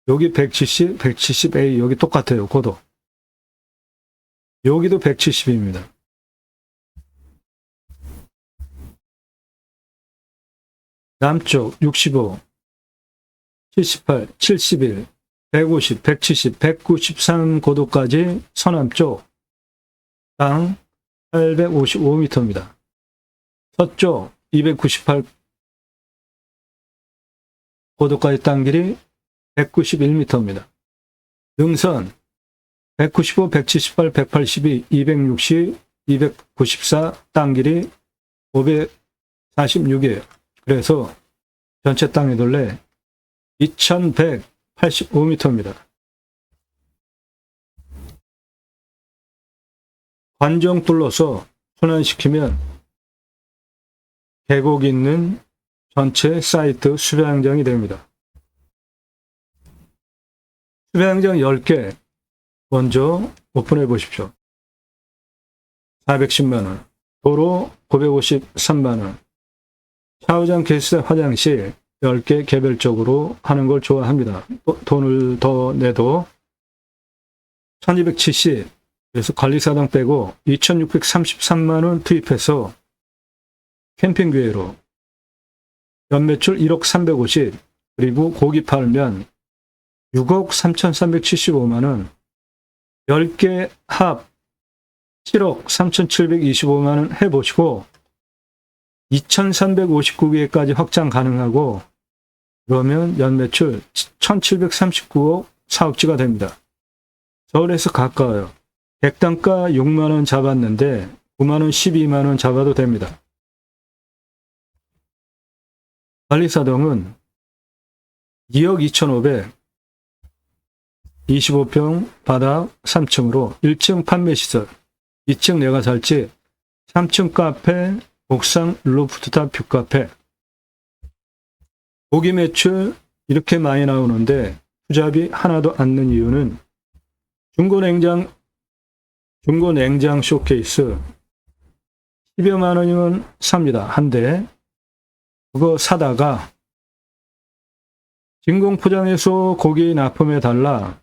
여기 170, 170A 여기 똑같아요. 고도. 여기도 170입니다. 남쪽 65, 78, 71, 150, 170, 193 고도까지 서남쪽 땅 855m입니다. 서쪽 298 고도까지 땅 길이 191m입니다. 능선 195, 178, 182, 260, 294 땅 길이 546이에요. 그래서 전체 땅의 둘레 2185m입니다. 관정 뚫러서 순환시키면 계곡이 있는 전체 사이트 수배항장이 됩니다. 수배항장 10개 먼저 오픈해 보십시오. 410만원, 도로 953만원, 샤워장, 개수대, 화장실 10개 개별적으로 하는 걸 좋아합니다. 돈을 더 내도 1270, 그래서 관리사당 빼고 2633만원 투입해서 캠핑기회로 연매출 1억 350, 그리고 고기 팔면 6억 3375만원, 10개 합 7억 3725만원 해보시고 2359개까지 확장 가능하고 그러면 연매출 1739억 사업지가 됩니다. 서울에서 가까워요. 객단가 6만원 잡았는데 9만원 12만원 잡아도 됩니다. 관리사동은 2억 2,500 25평 바닥 3층으로 1층 판매시설, 2층 내가 살지, 3층 카페, 옥상 루프탑 뷰카페. 고기 매출 이렇게 많이 나오는데 투잡이 하나도 안 는 이유는 중고냉장 쇼케이스 10여만 원이면 삽니다. 한 대. 그거 사다가 진공포장해서 고기 납품해 달라.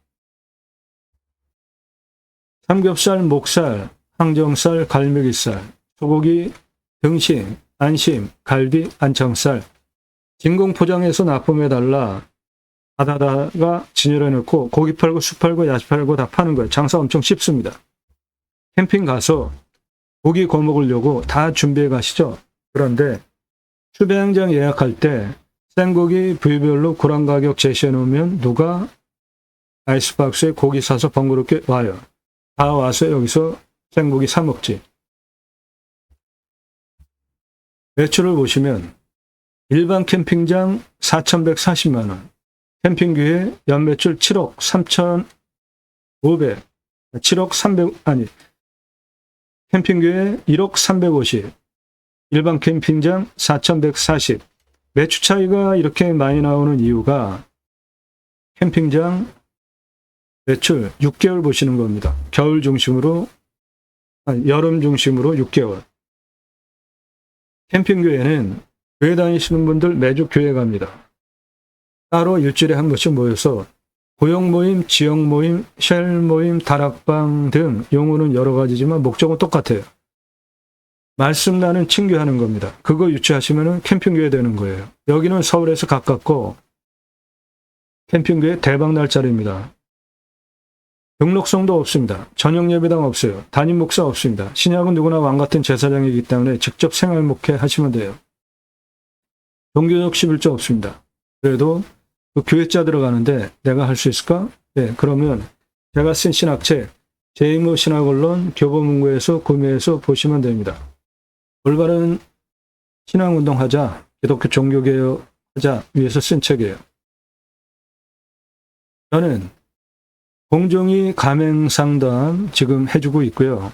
삼겹살, 목살, 항정살, 갈매기살, 소고기, 등심, 안심, 갈비, 안창살 진공포장해서 납품해 달라. 받아다가 진열해 놓고 고기 팔고 술 팔고 야채 팔고 다 파는 거예요. 장사 엄청 쉽습니다. 캠핑 가서 고기 구워 먹으려고 다 준비해 가시죠. 그런데 수배항장 예약할 때 생고기 부위별로 구랑 가격 제시해 놓으면 누가 아이스박스에 고기 사서 번거롭게 와요. 다 와서 여기서 생고기 사 먹지. 매출을 보시면 일반 캠핑장 4,140만원, 캠핑기회 연매출 7억 3,500, 7억 300, 아니, 캠핑기회 1억 350, 일반 캠핑장 4,140. 매출 차이가 이렇게 많이 나오는 이유가 캠핑장 매출 6개월 보시는 겁니다. 겨울 중심으로, 아니, 여름 중심으로 6개월. 캠핑교회는 교회 다니시는 분들 매주 교회 갑니다. 따로 일주일에 한 번씩 모여서 고용 모임, 지역 모임, 쉘 모임, 다락방 등 용어는 여러 가지지만 목적은 똑같아요. 말씀 나는 친교하는 겁니다. 그거 유치하시면 캠핑교회 되는 거예요. 여기는 서울에서 가깝고 캠핑교회 대박 날 자리입니다. 등록성도 없습니다. 저녁 예배당 없어요. 담임 목사 없습니다. 신약은 누구나 왕 같은 제사장이기 때문에 직접 생활 목회 하시면 돼요. 종교적 11조 없습니다. 그래도 그 교회자 들어가는데 내가 할 수 있을까? 네, 그러면 제가 쓴 신학책 제2모 신학언론 교보문고에서 구매해서 보시면 됩니다. 올바른 신앙운동 하자, 기독교 종교개혁 하자 위해서 쓴 책이에요. 저는 공정위 가맹상담 지금 해주고 있고요.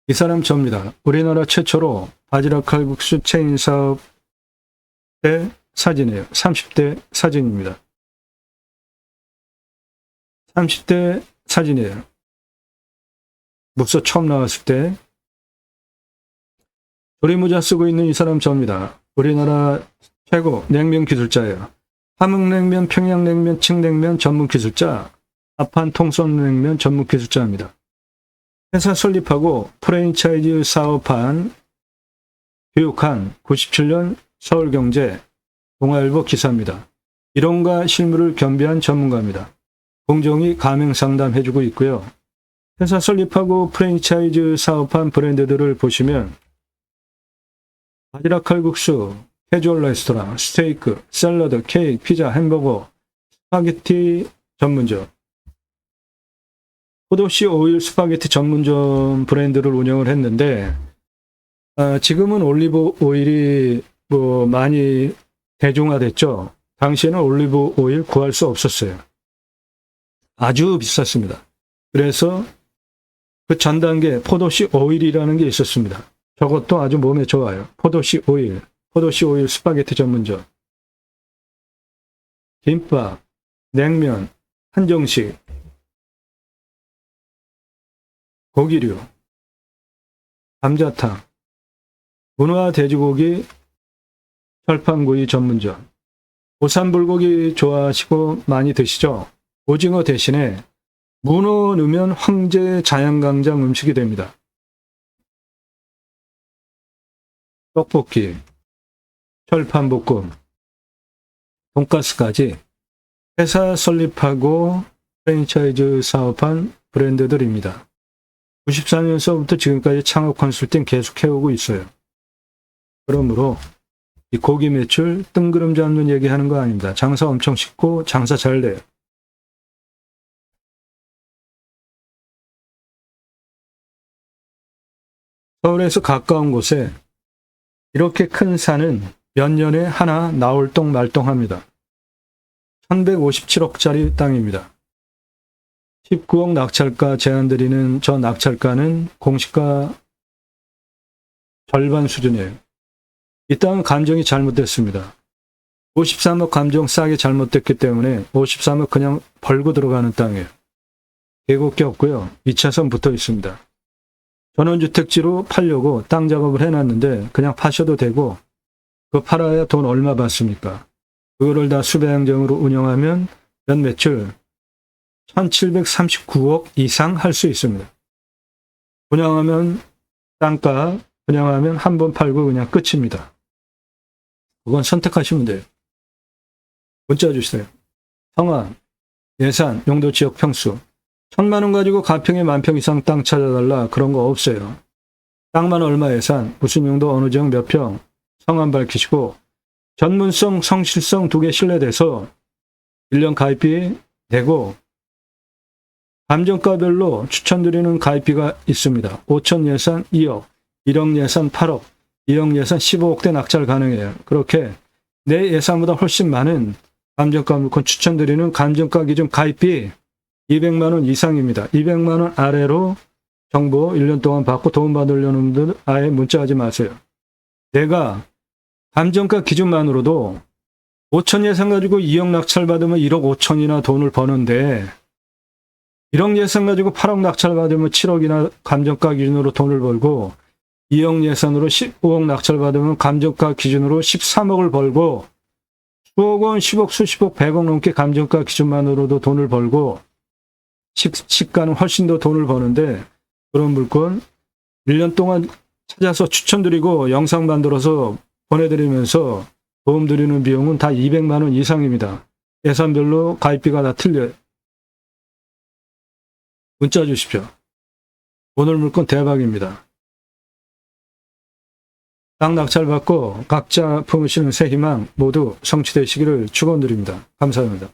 이 사람 접니다. 우리나라 최초로 바지락 칼국수 체인 사업 때 사진이에요. 30대 사진입니다. 30대 사진이에요. 묵소 처음 나왔을 때. 조리모자 쓰고 있는 이 사람 접니다. 우리나라 최고 냉면 기술자예요. 함흥냉면, 평양냉면, 칡냉면 전문 기술자, 아판 통솔냉면 전문 기술자입니다. 회사 설립하고 프랜차이즈 사업한 교육한 97년 서울경제 동아일보 기사입니다. 이론과 실무를 겸비한 전문가입니다. 공정위 가맹상담 해주고 있고요. 회사 설립하고 프랜차이즈 사업한 브랜드들을 보시면 바지락 칼국수, 캐주얼 레스토랑, 스테이크, 샐러드, 케이크, 피자, 햄버거, 스파게티 전문점, 포도씨 오일 스파게티 전문점 브랜드를 운영을 했는데 지금은 올리브 오일이 많이 대중화됐죠. 당시에는 올리브 오일 구할 수 없었어요. 아주 비쌌습니다. 그래서 그 전 단계 포도씨 오일이라는 게 있었습니다. 저것도 아주 몸에 좋아요. 포도씨 오일 스파게티 전문점, 김밥, 냉면, 한정식, 고기류, 감자탕, 문어 돼지고기, 철판구이 전문점. 보쌈불고기 좋아하시고 많이 드시죠? 오징어 대신에 문어 넣으면 황제 자양강장 음식이 됩니다. 떡볶이, 철판볶음, 돈가스까지 회사 설립하고 프랜차이즈 사업한 브랜드들입니다. 94년서부터 지금까지 창업 컨설팅 계속 해오고 있어요. 그러므로 이 고기 매출 뜬구름 잡는 얘기하는 거 아닙니다. 장사 엄청 쉽고 장사 잘 돼요. 서울에서 가까운 곳에 이렇게 큰 산은 몇 년에 하나 나올동 말동합니다. 1157억짜리 땅입니다. 19억 낙찰가 제안드리는 저 낙찰가는 공시가 절반 수준이에요. 이 땅은 감정이 잘못됐습니다. 53억 감정 싸게 잘못됐기 때문에 53억 그냥 벌고 들어가는 땅이에요. 계곡이 없고요. 2차선 붙어 있습니다. 전원주택지로 팔려고 땅 작업을 해놨는데 그냥 파셔도 되고 그거 팔아야 돈 얼마 받습니까? 그거를 다 수배양정으로 운영하면 연 매출 1739억 이상 할 수 있습니다. 분양하면 땅가, 분양하면 한 번 팔고 그냥 끝입니다. 그건 선택하시면 돼요. 문자 주세요. 성함, 예산, 용도 지역 평수. 1000만 원 가지고 가평에 10,000평 이상 땅 찾아달라. 그런 거 없어요. 땅만 얼마 예산, 무슨 용도 어느 지역 몇 평, 성함 밝히시고 전문성, 성실성 두 개 신뢰돼서 1년 가입비 되고 감정가별로 추천드리는 가입비가 있습니다. 5천 예산 2억, 1억 예산 8억, 2억 예산 15억대 낙찰 가능해요. 그렇게 내 예산보다 훨씬 많은 감정가 물건 추천드리는 감정가 기준 가입비 200만 원 이상입니다. 200만 원 아래로 정보 1년 동안 받고 도움받으려는 분들 아예 문자하지 마세요. 내가 감정가 기준만으로도 5천 예산 가지고 2억 낙찰 받으면 1억 5천이나 돈을 버는데 1억 예산 가지고 8억 낙찰 받으면 7억이나 감정가 기준으로 돈을 벌고 2억 예산으로 15억 낙찰 받으면 감정가 기준으로 13억을 벌고 수억 원, 10억, 수십억, 100억 넘게 감정가 기준만으로도 돈을 벌고 시가는 훨씬 더 돈을 버는데 그런 물건 1년 동안 찾아서 추천드리고 영상 만들어서 보내드리면서 도움드리는 비용은 다 200만 원 이상입니다. 예산별로 가입비가 다 틀려요. 문자 주십시오. 오늘 물건 대박입니다. 땅 낙찰받고 각자 품으시는 새 희망 모두 성취되시기를 축원드립니다. 감사합니다.